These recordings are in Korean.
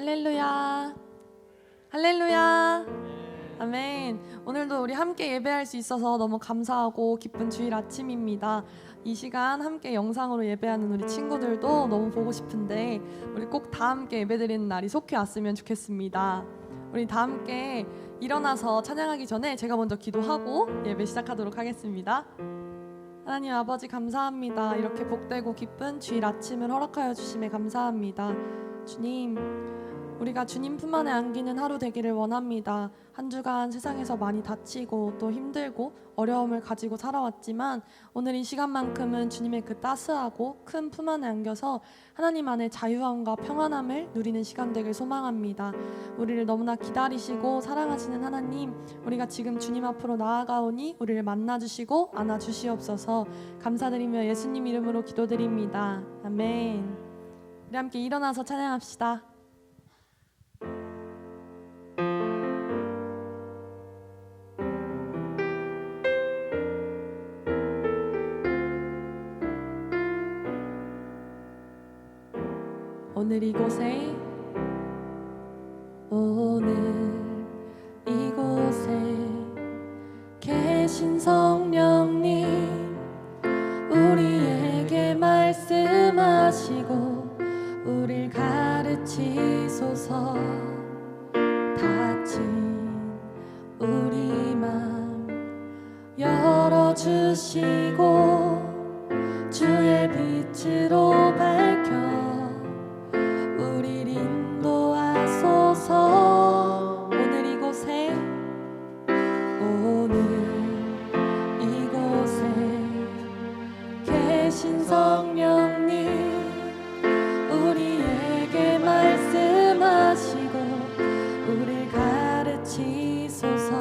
할렐루야. 할렐루야. 아멘. 오늘도 우리 함께 예배할 수 있어서 너무 감사하고 기쁜 주일 아침입니다. 이 시간 함께 영상으로 예배하는 우리 친구들도 너무 보고 싶은데 우리 꼭 다 함께 예배드리는 날이 속히 왔으면 좋겠습니다. 우리 다 함께 일어나서 찬양하기 전에 제가 먼저 기도하고 예배 시작하도록 하겠습니다. 하나님 아버지 감사합니다. 이렇게 복되고 기쁜 주일 아침을 허락하여 주심에 감사합니다. 주님, 우리가 주님 품 안에 안기는 하루 되기를 원합니다. 한 주간 세상에서 많이 다치고 또 힘들고 어려움을 가지고 살아왔지만 오늘 이 시간만큼은 주님의 그 따스하고 큰 품 안에 안겨서 하나님 안에 자유함과 평안함을 누리는 시간 되길 소망합니다. 우리를 너무나 기다리시고 사랑하시는 하나님, 우리가 지금 주님 앞으로 나아가오니 우리를 만나주시고 안아주시옵소서. 감사드리며 예수님 이름으로 기도드립니다. 아멘. 우리 함께 일어나서 찬양합시다. 오늘 이곳에 계신 성령님, 우리에게 말씀하시고 우릴 가르치소서. 닫힌 우리 맘 열어주시고 주의 빛으로 밝혀 우릴 인도하소서. 오늘 이곳에 계신 성령님, 우리에게 말씀하시고 우릴 가르치소서.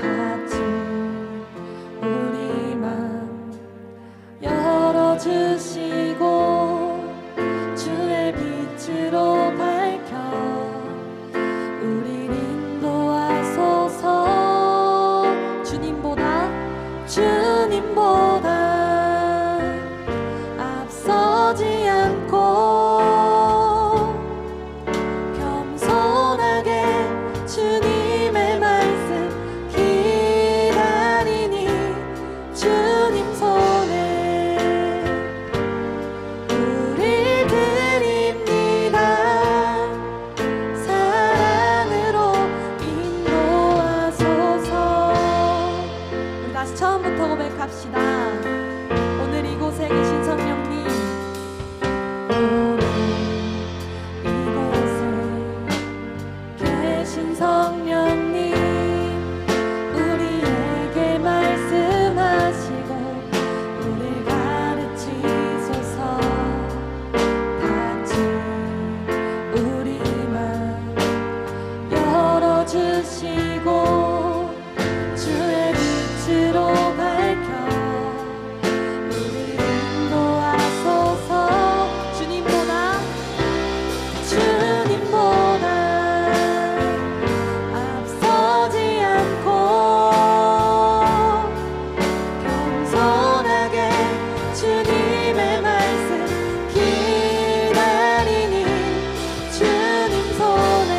닫힌 우리 맘 열어주시고 주의 빛으로 밝혀 우릴 인도하소서. 주님보다 앞서지 않고 겸손하게 주님의 말씀 기다리니 주님 손에 우릴 드립니다. 사랑으로 인도하소서. 우리 다시 처음부터 고백합시다. 오늘 이곳에 계신 성령님, 성령님, 우리에게 말씀하시고 우릴 가르치소서. 닫힌 우리 맘 열어주시고 주의 빛으로 밝혀 우릴 인도하소서. 주님보다 겸손하게 주님의 말씀 기다리니 주님 손에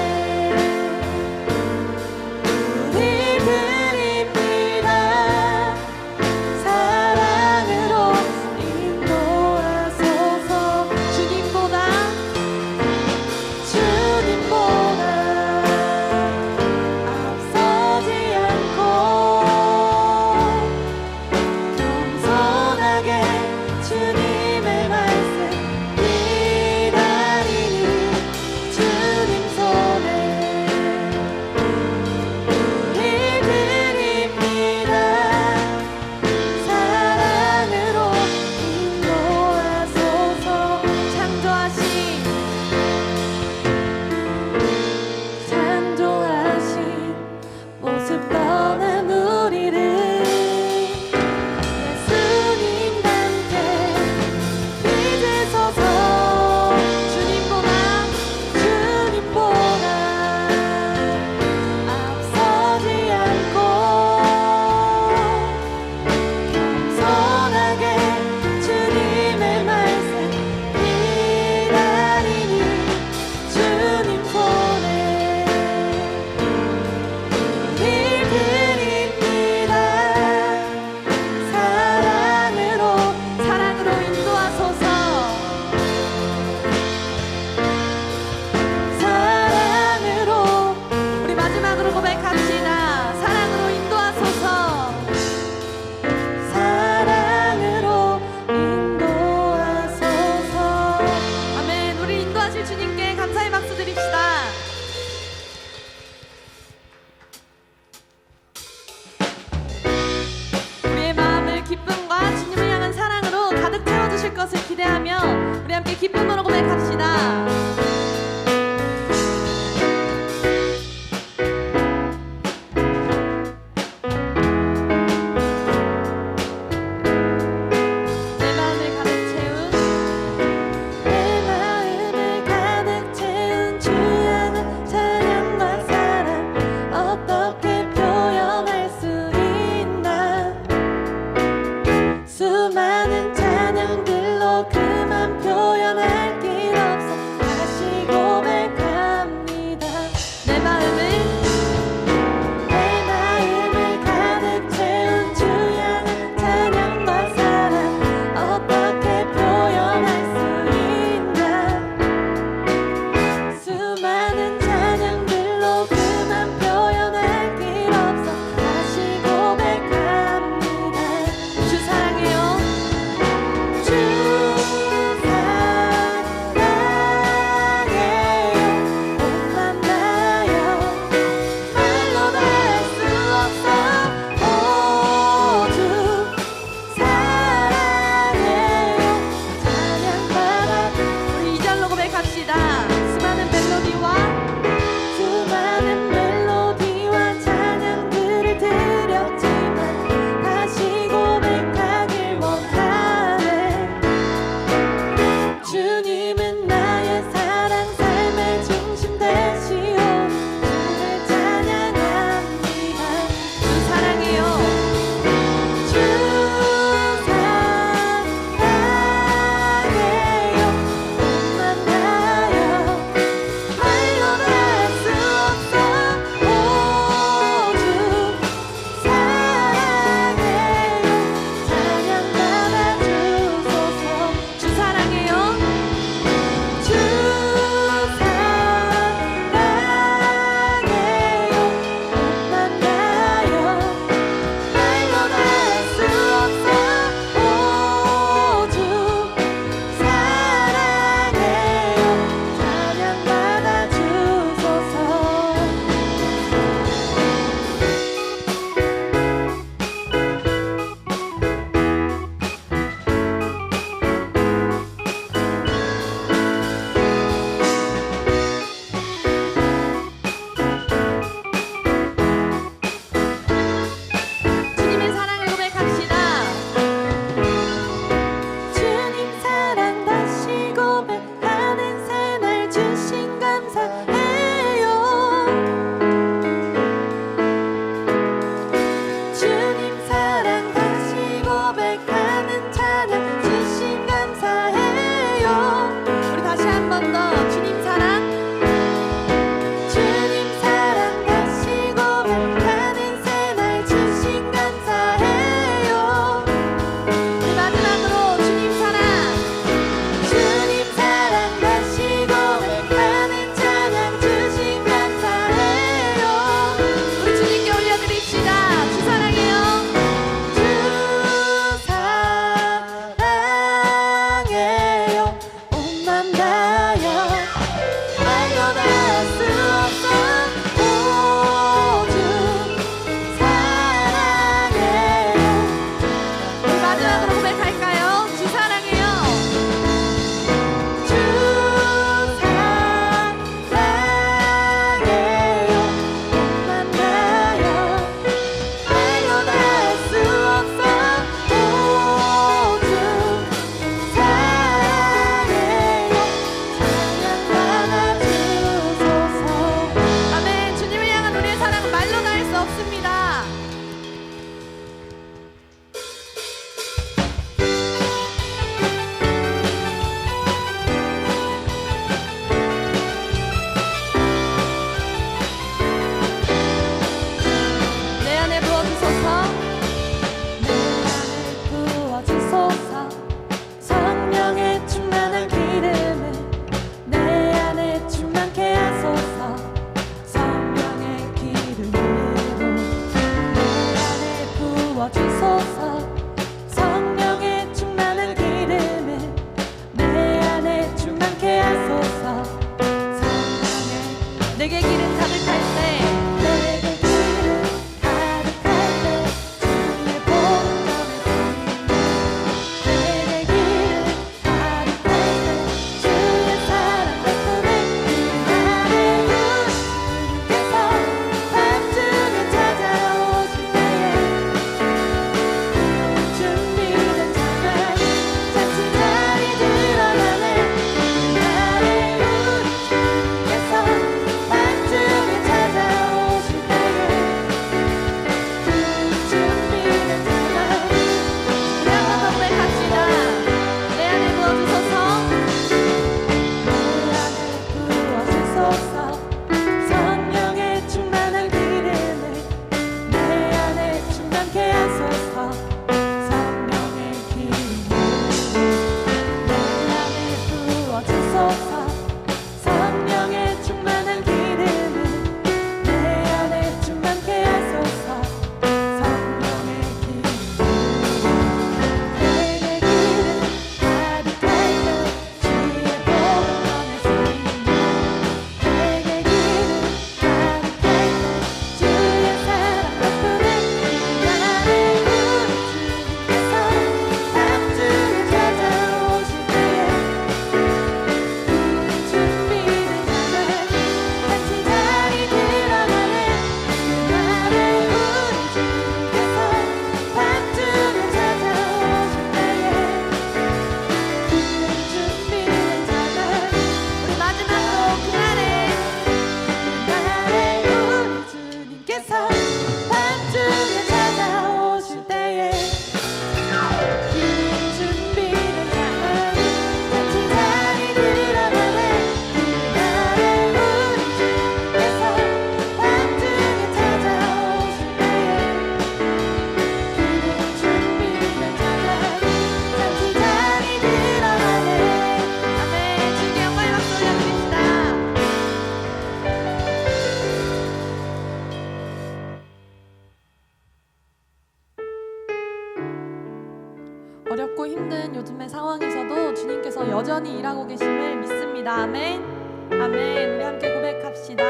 어렵고 힘든 요즘의 상황에서도 주님께서 여전히 일하고 계심을 믿습니다. 아멘. 아멘. 우리 함께 고백합시다.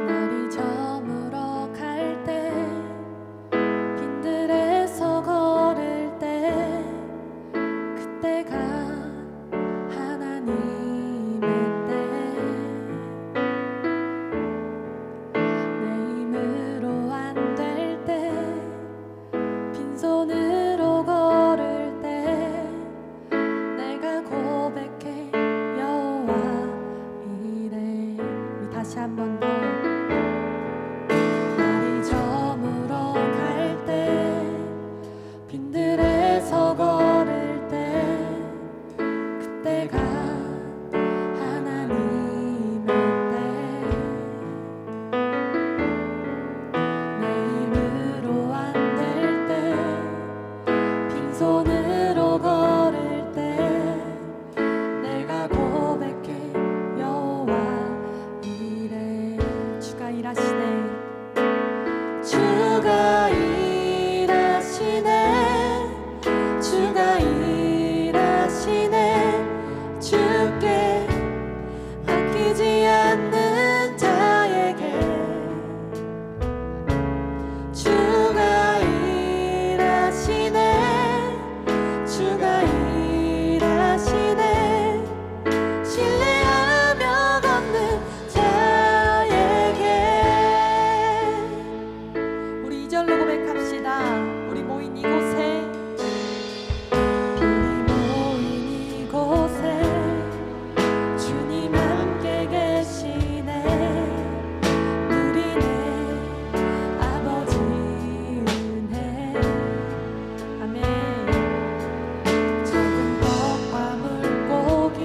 날이 저물어 갈 때, 빈들에서 걸을 때, 그때가 하나님의 때. 내 힘으로 안 될 때, 빈손으로 걸을 때, 내가 고백해 여호와 이래. 우리 다시 한 번 더. 날이 저물어 갈 때, 빈들에서 걸을 때, 그때가 하나님의 때. 내 힘으로 안 될 때, 빈손으로 걸을 때, 내가 고백해 여호와 이래. 주가 일하시네. 주가 일하시네. 주가 일하시네. 주께 아끼지 않는 자에게 주가 일하시네. 주가 일하시네. 신뢰하며 걷는 자에게. 우리 2절로 고백합시다. 우리 모인 이곳에, 우리 모인 이곳에 주님 함께 계시네. 누리네 아버지 은혜. 아멘. 적은 떡과 물고기,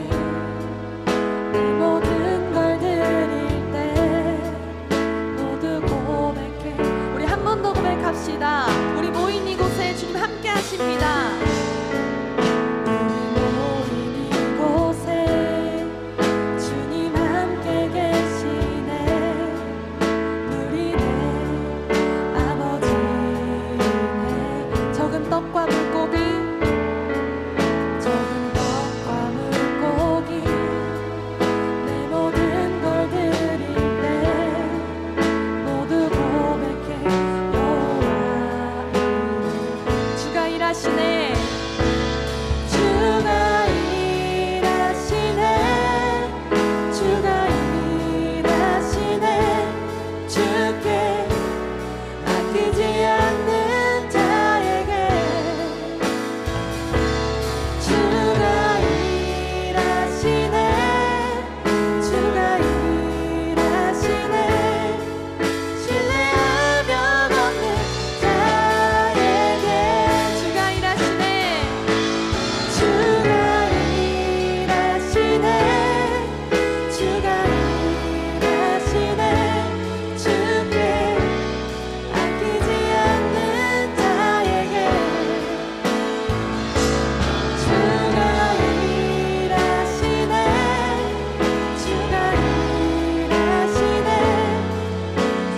내 모든 걸 드릴 때 모두 고백해. 우리 한 번 더 고백합시다. 우리 모인 이곳에 주님 함께 하십니다. 우리 모인 이곳에 주님 함께 계시네. 누리네 아버지 은혜. 적은 떡과 물고기, 적은 떡과 물고기, 내 모든 걸 드릴 때 모두 고백해 여호와 이래. 주가 일하시네. 주가 일하시네. 주가 일하시네. 주께 아끼지 않는 자에게 주가 일하시네. 주가 일하시네. 신뢰하며 걷는 자에게 주가 일하시네. 주가 일하시네. 주가 일하시네. 주께 아끼지 않는 자에게 주가 일하시네. 주가 일하시네.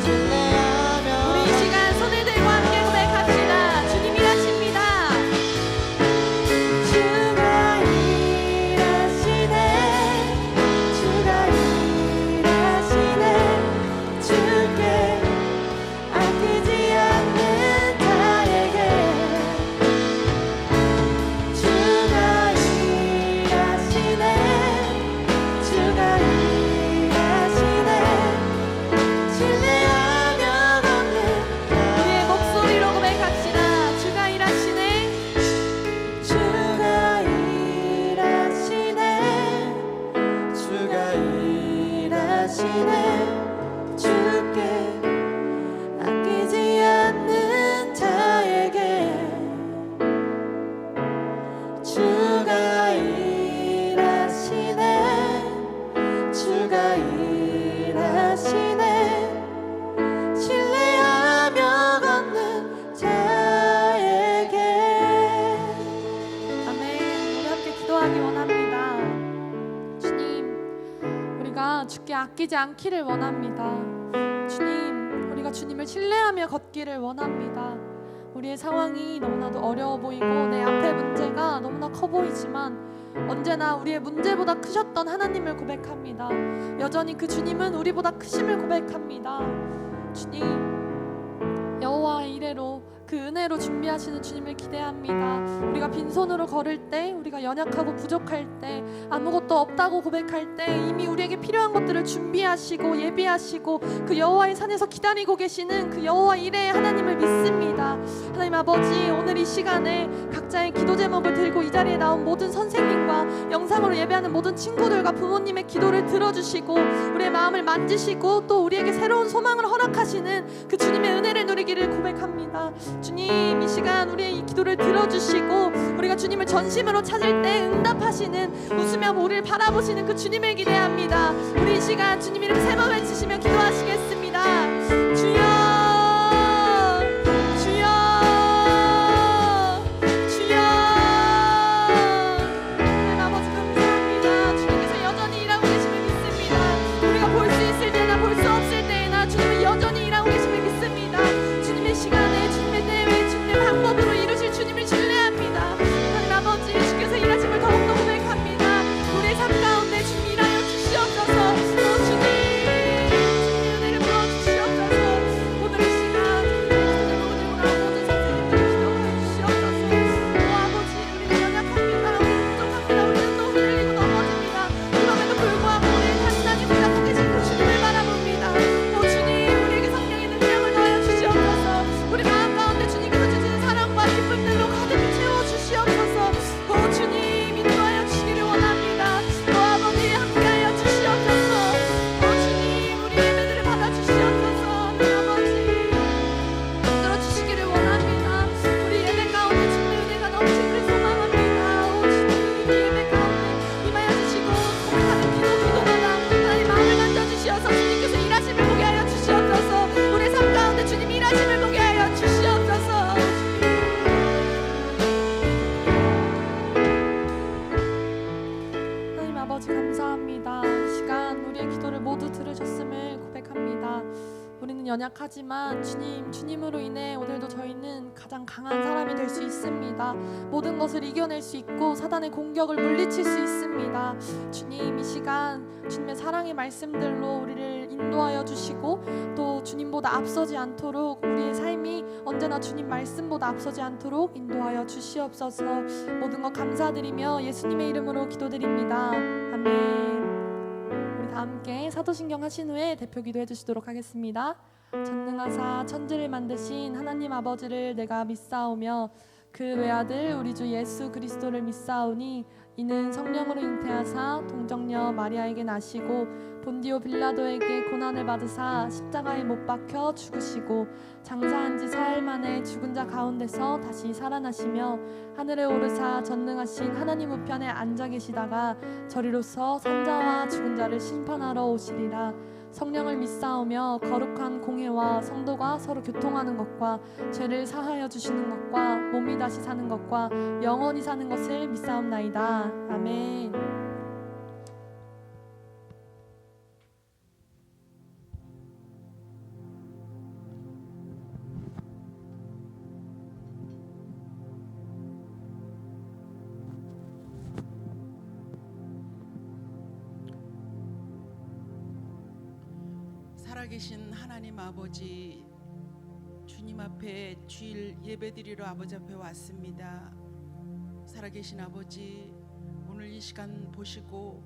신뢰하며. 우리 이 시간 손을 들고 함께 고백합시다. 주님 일하십니다. 주가 일하시네. 주가 일하시네. 주께 아끼지 않는 자에게 주가 일하시네. 주가 일하시네. 신뢰하며 걷는 우리의 목소리로 고백합시다. 주가 일하시네. 주가 일하시네. 주가 일하시네. 주께 아끼지 않는 자에게 주가 일하시네. 주가 일하시네. 신뢰하며 걷는 자에게. 아멘. 우리 함께 기도하기 원합니다. 주님, 우리가 주께 아끼지 않기를 원합니다. 주님, 우리가 우리가 주님을 신뢰하며 걷기를 원합니다. 우리의 상황이 너무나도 어려워 보이고 내 앞에 문제가 너무나 커 보이지만 언제나 우리의 문제보다 크셨던 하나님을 고백합니다. 여전히 그 주님은 우리보다 크심을 고백합니다. 주님, 여호와의 이레로 그 은혜로 준비하시는 주님을 기대합니다. 우리가 빈손으로 걸을 때, 우리가 연약하고 부족할 때, 아무것도 없다고 고백할 때 이미 우리에게 필요한 것들을 준비하시고 예비하시고 그 여호와의 산에서 기다리고 계시는 그 여호와 이레의 하나님을 믿습니다. 하나님 아버지, 오늘 이 시간에 각자의 기도 제목을 들고 이 자리에 나온 모든 선생님과 영상으로 예배하는 모든 친구들과 부모님의 기도를 들어주시고 우리의 마음을 만지시고 또 우리에게 새로운 소망을 허락하시는 그 주님의 은혜를 누리기를 고백합니다. 주님, 이 시간 우리의 이 기도를 들어주시고 우리가 주님을 전심으로 찾을 때 응답하시는, 웃으며 우리를 바라보시는 그 주님을 기대합니다. 우리 이 시간 주님 이름 세 번 외치시며 기도하시겠습니다. 주여, 주여, 주여. 하나님 아버지 감사합니다. 주님께서 여전히 일하고 계심을 믿습니다. 우리가 볼 수 있을 때나 볼 수 없을 때나 주님은 여전히 일하고 계심을 믿습니다. 주님의 시간에, 주님의 때에, 주님의 방법으로 이루실 주님을 신뢰합니다. 하나님 아버지, 주께서 일하심을 더욱더 고백합니다. 우리의 삶 가운데 주님 일하여 주시옵소서. 주님의 은혜를 부어주시옵소서. 오늘 이 시간 주님의 기도 제목을 들고 나온 모든 선생님들을 기도하여 주시옵소서. 아버지, 우리는 연약합니다. 우리는 부족합니다. 우리는 또 흔들리고 넘어집니다. 그럼에도 불구하고 우리의 단단히 붙잡고 계신 그 주님을 바라봅니다. 주님, 우리에게 성령의 능력을 더하여 주시옵소서. 우리 마음 가운데 주님께서 주시는 사랑과 기쁨들로 가득 채워 주시옵소서. 주님, 인도하여 주시기를 원합니다. 아버지, 함께하여 주시옵소서. 주님, 우리 예배들을 받아 주시옵소서. 아버지, 이끌어 주시기를 원합니다. 우리 예배 가운데 주님의 은혜가 넘치기를 소망합니다. 주님, 예배 가운데 임하여 주시고 고백하는 기도마다 하나님 마음을 만져 주시어서 주님께서 일하심을 보게 하여 주시옵소서. 우리 삶 가운데 주님 일하심을 보게 하여 주시옵소서. 하나님 아버지 감사합니다. 이 시간 우리의 기도를 모두 들으셨음을 고백합니다. 우리는 연약하지만 주님으로 인해 오늘도 저희는 가장 강한 사람이 될 수 있습니다. 모든 것을 이겨낼 수 있고 사단의 공격을 물리칠 수 있습니다. 주님, 이 시간 주님의 사랑의 말씀들로 우리를 인도하여 주시고 또 주님보다 앞서지 않도록 우리의 삶이 언제나 주님 말씀보다 앞서지 않도록 인도하여 주시옵소서. 모든 것 감사드리며 예수님의 이름으로 기도드립니다. 아멘. 우리 다 함께 사도신경 하신 후에 대표 기도해 주시도록 하겠습니다. 전능하사 천지를 만드신 하나님 아버지를 내가 믿사오며 그 외아들 우리 주 예수 그리스도를 믿사오니 이는 성령으로 잉태하사 동정녀 마리아에게 나시고 본디오 빌라도에게 고난을 받으사 십자가에 못 박혀 죽으시고 장사한 지 사흘 만에 죽은 자 가운데서 다시 살아나시며 하늘에 오르사 전능하신 하나님 우편에 앉아 계시다가 저리로서 산자와 죽은 자를 심판하러 오시리라. 성령을 믿사오며 거룩한 공회와 성도가 서로 교통하는 것과 죄를 사하여 주시는 것과 몸이 다시 사는 것과 영원히 사는 것을 믿사옵나이다. 아멘. 살아계신 하나님 아버지, 주님 앞에 주일 예배드리러 아버지 앞에 왔습니다. 살아계신 아버지, 오늘 이 시간 보시고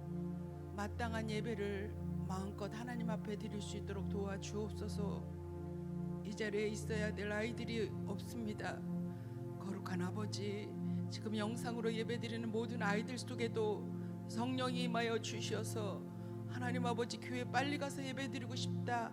마땅한 예배를 마음껏 하나님 앞에 드릴 수 있도록 도와주옵소서. 이 자리에 있어야 될 아이들이 없습니다. 거룩한 아버지, 지금 영상으로 예배드리는 모든 아이들 속에도 성령이 임하여 주셔서 하나님 아버지, 교회 빨리 가서 예배드리고 싶다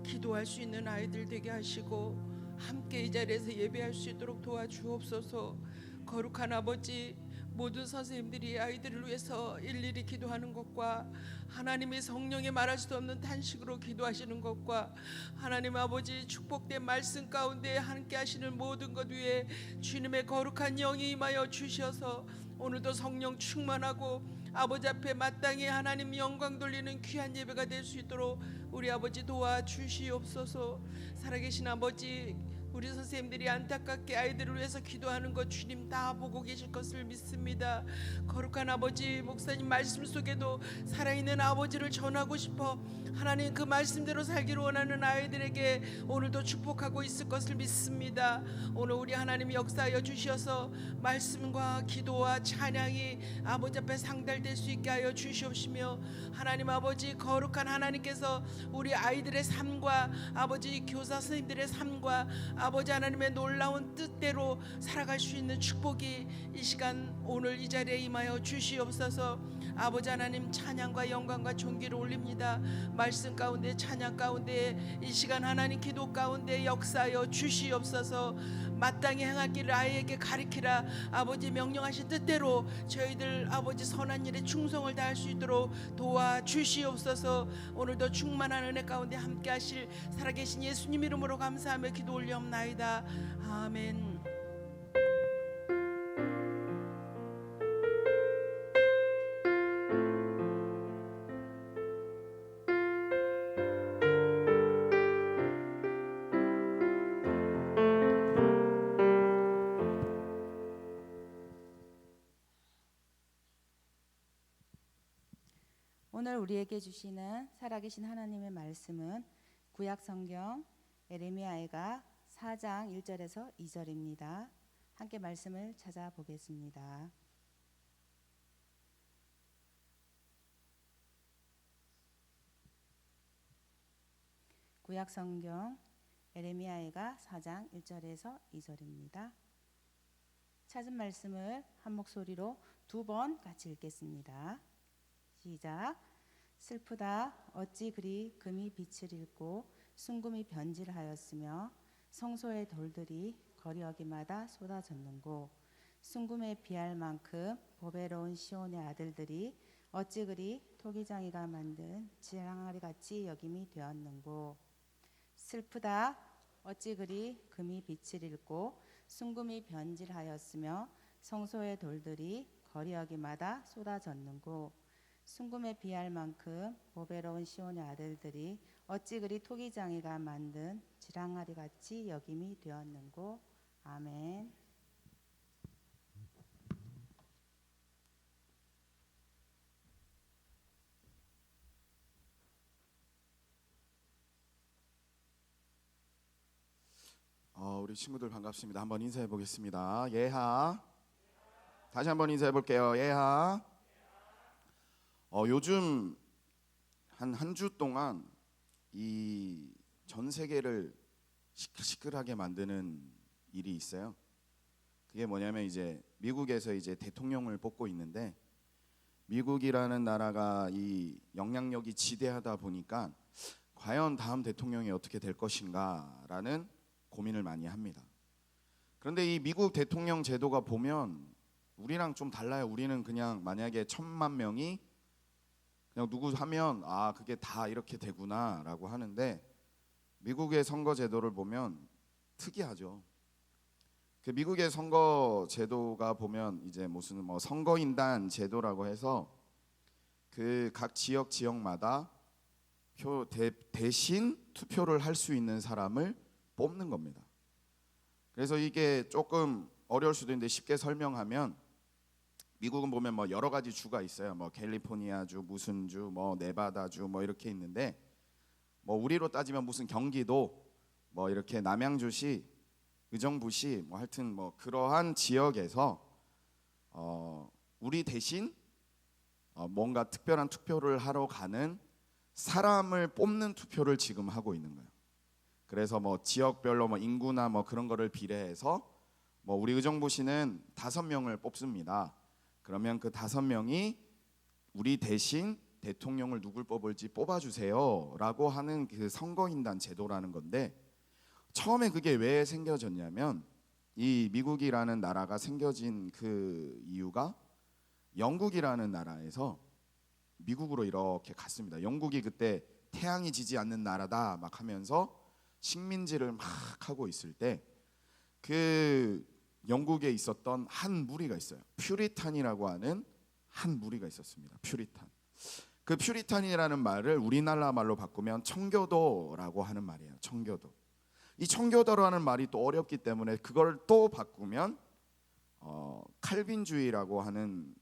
기도할 수 있는 아이들 되게 하시고 함께 이 자리에서 예배할 수 있도록 도와주옵소서. 거룩한 아버지, 모든 선생님들이 아이들을 위해서 일일이 기도하는 것과 하나님의 성령의 말할 수 없는 탄식으로 기도하시는 것과 하나님 아버지 축복된 말씀 가운데 함께 하시는 모든 것 위에 주님의 거룩한 영이 임하여 주셔서 오늘도 성령 충만하고 아버지 앞에 마땅히 하나님 영광 돌리는 귀한 예배가 될 수 있도록 우리 아버지 도와주시옵소서. 살아계신 아버지, 우리 선생님들이 안타깝게 아이들을 위해서 기도하는 것 주님 다 보고 계실 것을 믿습니다. 거룩한 아버지, 목사님 말씀 속에도 살아있는 아버지를 전하고 싶어 하나님 그 말씀대로 살기를 원하는 아이들에게 오늘도 축복하고 있을 것을 믿습니다. 오늘 우리 하나님 역사하여 주셔서 말씀과 기도와 찬양이 아버지 앞에 상달될 수 있게 하여 주시옵시며, 하나님 아버지, 거룩한 하나님께서 우리 아이들의 삶과 아버지 교사 선생님들의 삶과 아버지 하나님의 놀라운 뜻대로 살아갈 수 있는 축복이 이 시간 오늘 이 자리에 임하여 주시옵소서. 아버지 하나님, 찬양과 영광과 존귀를 올립니다. 말씀 가운데, 찬양 가운데, 이 시간 하나님 기도 가운데 역사하여 주시옵소서. 마땅히 행할 길을 아이에게 가리키라. 아버지 명령하신 뜻대로 저희들 아버지 선한 일에 충성을 다할 수 있도록 도와주시옵소서. 오늘도 충만한 은혜 가운데 함께 하실 살아계신 예수님 이름으로 감사하며 기도 올리옵나이다. 아멘. 오늘 우리에게 주시는 살아계신 하나님의 말씀은 구약 성경 에레미야가 4장 1절에서 2절입니다. 함께 말씀을 찾아보겠습니다. 구약 성경 에레미야가 4장 1절에서 2절입니다. 찾은 말씀을 한 목소리로 2번 같이 읽겠습니다. 시작. 슬프다 어찌 그리 금이 빛을 잃고 순금이 변질하였으며 성소의 돌들이 거리 어기마다 쏟아졌는고, 순금에 비할 만큼 보배로운 시온의 아들들이 어찌 그리 토기장이가 만든 지랑아리 같이 여김이 되었는고. 슬프다 어찌 그리 금이 빛을 잃고 순금이 변질하였으며 성소의 돌들이 거리 어기마다 쏟아졌는고, 순금에 비할 만큼 보배로운 시온의 아들들이 어찌 그리 토기장이가 만든 지랑아리 같이 여김이 되었는고. 아멘. 우리 친구들 반갑습니다. 한번 인사해 보겠습니다. 예하. 다시 한번 인사해 볼게요. 예하. 요즘 한 주 동안 이 전 세계를 시끌시끌하게 만드는 일이 있어요. 그게 뭐냐면 이제 미국에서 이제 대통령을 뽑고 있는데, 미국이라는 나라가 이 영향력이 지대하다 보니까 과연 다음 대통령이 어떻게 될 것인가라는 고민을 많이 합니다. 그런데 이 미국 대통령 제도가 보면 우리랑 좀 달라요. 우리는 그냥 만약에 1,000만 명이 그냥 누구 하면 그게 다 이렇게 되구나라고 하는데, 미국의 선거 제도를 보면 특이하죠. 그 미국의 선거 제도가 보면 이제 무슨 선거인단 제도라고 해서 그 각 지역마다 대신 투표를 할 수 있는 사람을 뽑는 겁니다. 그래서 이게 조금 어려울 수도 있는데 쉽게 설명하면, 미국은 보면 여러 가지 주가 있어요. 캘리포니아주, 무슨 주, 네바다주 이렇게 있는데, 우리로 따지면 무슨 경기도 이렇게 남양주시, 의정부시 하여튼 그러한 지역에서 우리 대신 뭔가 특별한 투표를 하러 가는 사람을 뽑는 투표를 지금 하고 있는 거예요. 그래서 지역별로 인구나 그런 거를 비례해서 우리 의정부시는 5명을 뽑습니다. 그러면 그 5명이 우리 대신 대통령을 누굴 뽑을지 뽑아주세요 라고 하는 그 선거인단 제도라는 건데, 처음에 그게 왜 생겨졌냐면, 이 미국이라는 나라가 생겨진 그 이유가 영국이라는 나라에서 미국으로 이렇게 갔습니다. 영국이 그때 태양이 지지 않는 나라다 막 하면서 식민지를 막 하고 있을 때, 그 영국에 있었던 한 무리가 있어요. 퓨리탄이라고 하는 한 무리가 있었습니다. 퓨리탄. 그 퓨리탄이라는 말을 우리나라 말로 바꾸면 청교도라고 하는 말이에요. 청교도. 이 청교도라는 말이 또 어렵기 때문에 그걸 또 바꾸면 칼빈주의라고 하는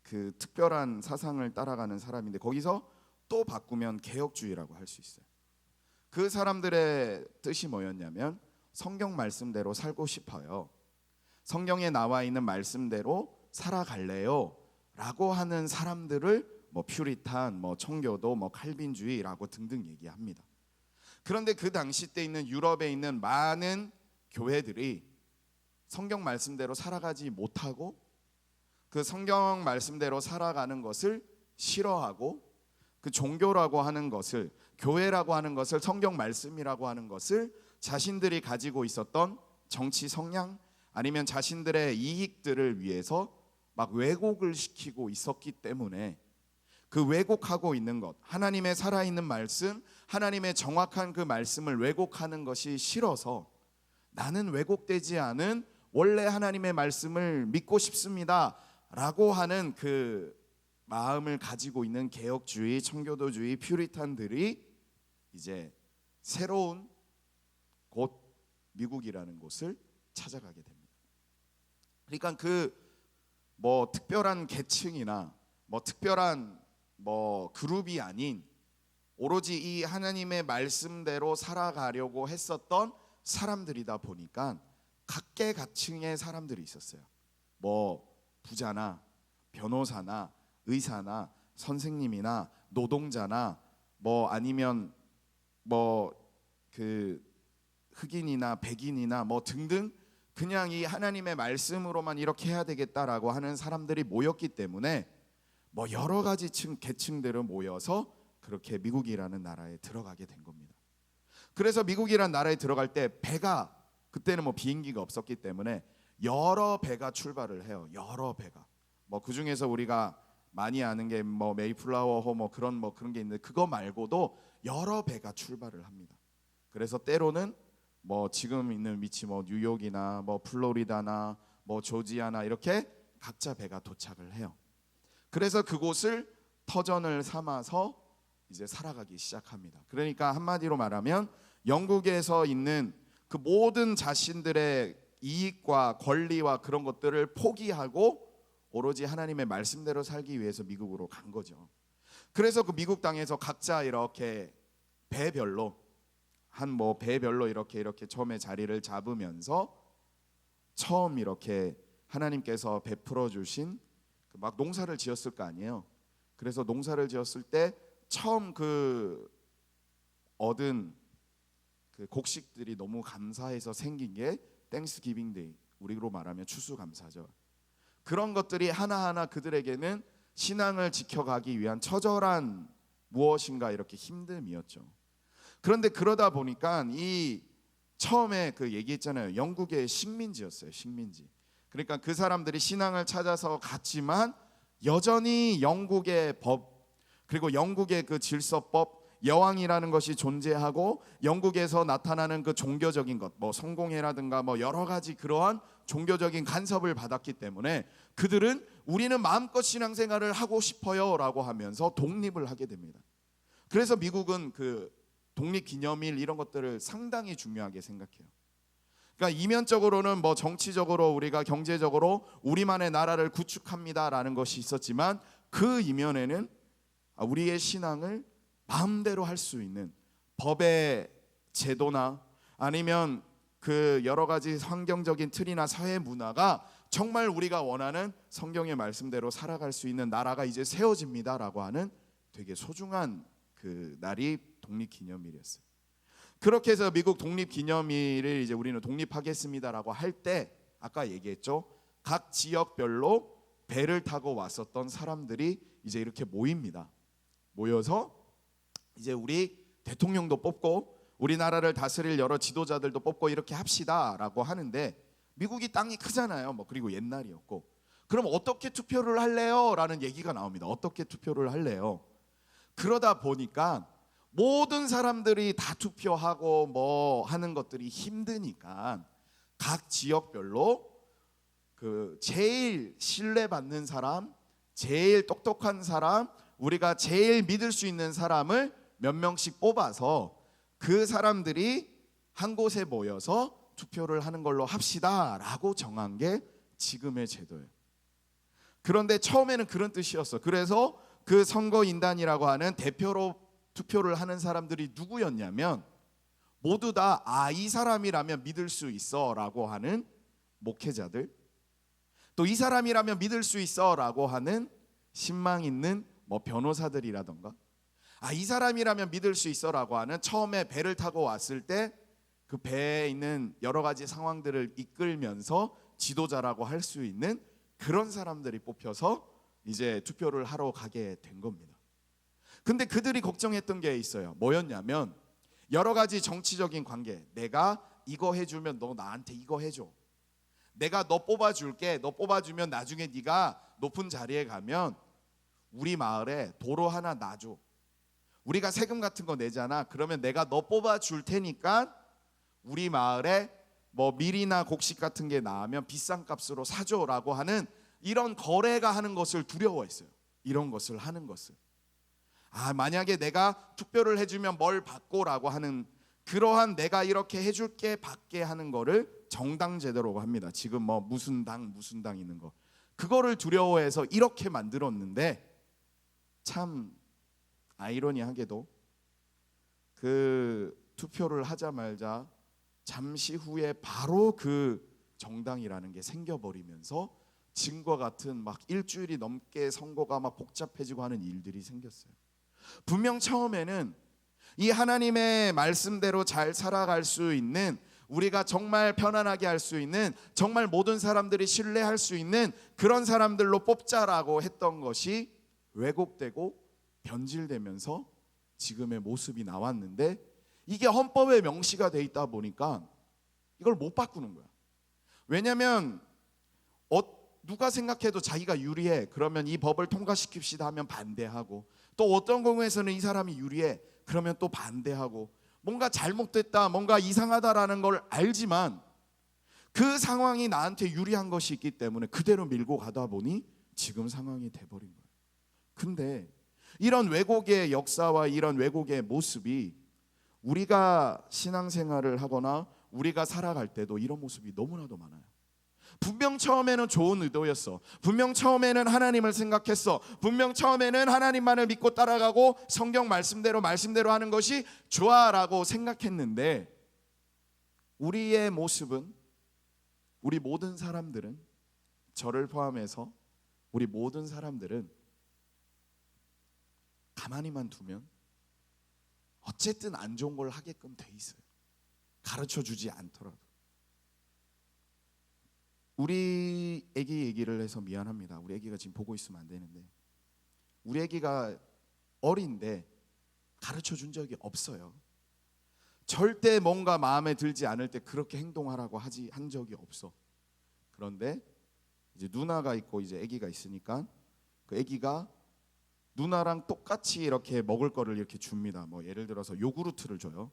그 특별한 사상을 따라가는 사람인데 거기서 또 바꾸면 개혁주의라고 할 수 있어요. 그 사람들의 뜻이 뭐였냐면 성경 말씀대로 살고 싶어요. 성경에 나와 있는 말씀대로 살아갈래요 라고 하는 사람들을 뭐 퓨리탄, 뭐 청교도, 뭐 칼빈주의라고 등등 얘기합니다. 그런데 그 당시 때 있는 유럽에 있는 많은 교회들이 성경 말씀대로 살아가지 못하고 그 성경 말씀대로 살아가는 것을 싫어하고 그 종교라고 하는 것을, 교회라고 하는 것을, 성경 말씀이라고 하는 것을 자신들이 가지고 있었던 정치 성향 아니면 자신들의 이익들을 위해서 막 왜곡을 시키고 있었기 때문에 그 왜곡하고 있는 것, 하나님의 살아있는 말씀, 하나님의 정확한 그 말씀을 왜곡하는 것이 싫어서 나는 왜곡되지 않은 원래 하나님의 말씀을 믿고 싶습니다 라고 하는 그 마음을 가지고 있는 개혁주의, 청교도주의, 퓨리탄들이 이제 새로운 곳 미국이라는 곳을 찾아가게 됩니다. 그러니까 그 뭐 특별한 계층이나 뭐 특별한 뭐 그룹이 아닌 오로지 이 하나님의 말씀대로 살아가려고 했었던 사람들이다 보니까 각계각층의 사람들이 있었어요. 뭐 부자나 변호사나 의사나 선생님이나 노동자나 뭐 아니면 뭐 그 흑인이나 백인이나 뭐 등등 그냥 이 하나님의 말씀으로만 이렇게 해야 되겠다라고 하는 사람들이 모였기 때문에 뭐 여러 가지 계층들을 모여서 그렇게 미국이라는 나라에 들어가게 된 겁니다. 그래서 미국이라는 나라에 들어갈 때 배가 그때는 뭐 비행기가 없었기 때문에 여러 배가 출발을 해요. 여러 배가. 뭐 그 중에서 우리가 많이 아는 게 뭐 메이플라워호 뭐 그런 게 있는데 그거 말고도 여러 배가 출발을 합니다. 그래서 때로는 뭐 지금 있는 위치 뭐 뉴욕이나 뭐 플로리다나 뭐 조지아나 이렇게 각자 배가 도착을 해요. 그래서 그곳을 터전을 삼아서 이제 살아가기 시작합니다. 그러니까 한마디로 말하면 영국에서 있는 그 모든 자신들의 이익과 권리와 그런 것들을 포기하고 오로지 하나님의 말씀대로 살기 위해서 미국으로 간 거죠. 그래서 그 미국 땅에서 각자 이렇게 배별로 한 뭐 배별로 이렇게 처음에 자리를 잡으면서 처음 이렇게 하나님께서 베풀어 주신 막 농사를 지었을 거 아니에요. 그래서 농사를 지었을 때 처음 그 얻은 그 곡식들이 너무 감사해서 생긴 게 땡스기빙 데이, 우리로 말하면 추수감사절. 그런 것들이 하나하나 그들에게는 신앙을 지켜가기 위한 처절한 무엇인가 이렇게 힘듦이었죠. 그런데 그러다 보니까 이 처음에 그 얘기했잖아요. 영국의 식민지였어요. 식민지. 그러니까 그 사람들이 신앙을 찾아서 갔지만 여전히 영국의 법 그리고 영국의 그 질서법 여왕이라는 것이 존재하고 영국에서 나타나는 그 종교적인 것, 뭐 성공회라든가 뭐 여러 가지 그러한 종교적인 간섭을 받았기 때문에 그들은 우리는 마음껏 신앙생활을 하고 싶어요라고 하면서 독립을 하게 됩니다. 그래서 미국은 그 독립기념일 이런 것들을 상당히 중요하게 생각해요. 그러니까 이면적으로는 뭐 정치적으로 우리가 경제적으로 우리만의 나라를 구축합니다라는 것이 있었지만 그 이면에는 우리의 신앙을 마음대로 할 수 있는 법의 제도나 아니면 그 여러 가지 환경적인 틀이나 사회 문화가 정말 우리가 원하는 성경의 말씀대로 살아갈 수 있는 나라가 이제 세워집니다라고 하는 되게 소중한 그 날이 독립기념일이었어요. 그렇게 해서 미국 독립기념일을 이제 우리는 독립하겠습니다라고 할 때 아까 얘기했죠. 각 지역별로 배를 타고 왔었던 사람들이 이제 이렇게 모입니다. 모여서 이제 우리 대통령도 뽑고 우리나라를 다스릴 여러 지도자들도 뽑고 이렇게 합시다라고 하는데 미국이 땅이 크잖아요. 뭐 그리고 옛날이었고 그럼 어떻게 투표를 할래요? 라는 얘기가 나옵니다. 어떻게 투표를 할래요? 그러다 보니까 모든 사람들이 다 투표하고 뭐 하는 것들이 힘드니까 각 지역별로 그 제일 신뢰받는 사람, 제일 똑똑한 사람, 우리가 제일 믿을 수 있는 사람을 몇 명씩 뽑아서 그 사람들이 한 곳에 모여서 투표를 하는 걸로 합시다라고 정한 게 지금의 제도예요. 그런데 처음에는 그런 뜻이었어. 그래서 그 선거인단이라고 하는 대표로 투표를 하는 사람들이 누구였냐면 모두 다 이 사람이라면 믿을 수 있어라고 하는 목회자들, 또 이 사람이라면 믿을 수 있어라고 하는 신망 있는 뭐 변호사들이라던가, 이 사람이라면 믿을 수 있어라고 하는 처음에 배를 타고 왔을 때 그 배에 있는 여러 가지 상황들을 이끌면서 지도자라고 할 수 있는 그런 사람들이 뽑혀서 이제 투표를 하러 가게 된 겁니다. 근데 그들이 걱정했던 게 있어요. 뭐였냐면 여러 가지 정치적인 관계. 내가 이거 해주면 너 나한테 이거 해줘. 내가 너 뽑아줄게. 너 뽑아주면 나중에 네가 높은 자리에 가면 우리 마을에 도로 하나 놔줘. 우리가 세금 같은 거 내잖아. 그러면 내가 너 뽑아줄 테니까 우리 마을에 뭐 밀이나 곡식 같은 게 나오면 비싼 값으로 사줘라고 하는 이런 거래가 하는 것을 두려워했어요. 이런 것을 하는 것을. 만약에 내가 투표를 해주면 뭘 받고라고 하는 그러한 내가 이렇게 해줄게 받게 하는 거를 정당 제도라고 합니다. 지금 뭐 무슨 당 있는 거 그거를 두려워해서 이렇게 만들었는데, 참 아이러니하게도 그 투표를 하자마자 잠시 후에 바로 그 정당이라는 게 생겨버리면서 지금과 같은 막 일주일이 넘게 선거가 막 복잡해지고 하는 일들이 생겼어요. 분명 처음에는 이 하나님의 말씀대로 잘 살아갈 수 있는, 우리가 정말 편안하게 할 수 있는, 정말 모든 사람들이 신뢰할 수 있는 그런 사람들로 뽑자라고 했던 것이 왜곡되고 변질되면서 지금의 모습이 나왔는데, 이게 헌법에 명시가 돼 있다 보니까 이걸 못 바꾸는 거야. 왜냐하면 누가 생각해도 자기가 유리해, 그러면 이 법을 통과시킵시다 하면 반대하고, 또 어떤 경우에서는 이 사람이 유리해, 그러면 또 반대하고, 뭔가 잘못됐다, 뭔가 이상하다라는 걸 알지만 그 상황이 나한테 유리한 것이 있기 때문에 그대로 밀고 가다 보니 지금 상황이 돼버린 거예요. 근데 이런 왜곡의 역사와 이런 왜곡의 모습이 우리가 신앙생활을 하거나 우리가 살아갈 때도 이런 모습이 너무나도 많아요. 분명 처음에는 좋은 의도였어. 분명 처음에는 하나님을 생각했어. 분명 처음에는 하나님만을 믿고 따라가고 성경 말씀대로 하는 것이 좋아라고 생각했는데, 우리의 모습은, 우리 모든 사람들은, 저를 포함해서 우리 모든 사람들은 가만히만 두면 어쨌든 안 좋은 걸 하게끔 돼 있어요. 가르쳐 주지 않더라도. 우리 애기 얘기를 해서 미안합니다. 우리 애기가 지금 보고 있으면 안 되는데, 우리 애기가 어린데 가르쳐 준 적이 없어요. 절대 뭔가 마음에 들지 않을 때 그렇게 행동하라고 한 적이 없어. 그런데 이제 누나가 있고 이제 애기가 있으니까 그 애기가 누나랑 똑같이 이렇게 먹을 거를 이렇게 줍니다. 뭐 예를 들어서 요구르트를 줘요.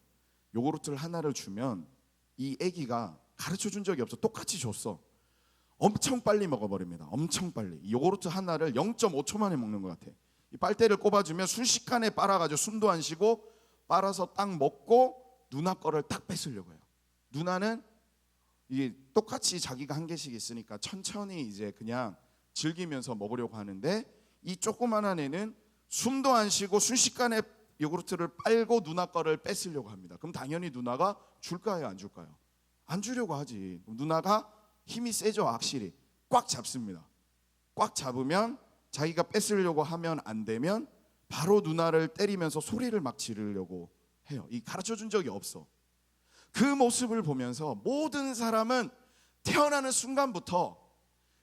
요구르트를 하나를 주면 이 애기가 가르쳐 준 적이 없어. 똑같이 줬어. 엄청 빨리 먹어버립니다. 엄청 빨리. 이 요구르트 하나를 0.5초 만에 먹는 것 같아. 이 빨대를 꼽아주면 순식간에 빨아가지고 숨도 안 쉬고 빨아서 딱 먹고 누나 거를 딱 뺏으려고 해요. 누나는 이게 똑같이 자기가 한 개씩 있으니까 천천히 이제 그냥 즐기면서 먹으려고 하는데, 이 조그만한 애는 숨도 안 쉬고 순식간에 요구르트를 빨고 누나 거를 뺏으려고 합니다. 그럼 당연히 누나가 줄까요, 안 줄까요? 안 주려고 하지. 누나가 힘이 세죠. 확실히 꽉 잡습니다. 꽉 잡으면 자기가 뺏으려고 하면 안 되면 바로 누나를 때리면서 소리를 막 지르려고 해요. 이 가르쳐 준 적이 없어. 그 모습을 보면서 모든 사람은 태어나는 순간부터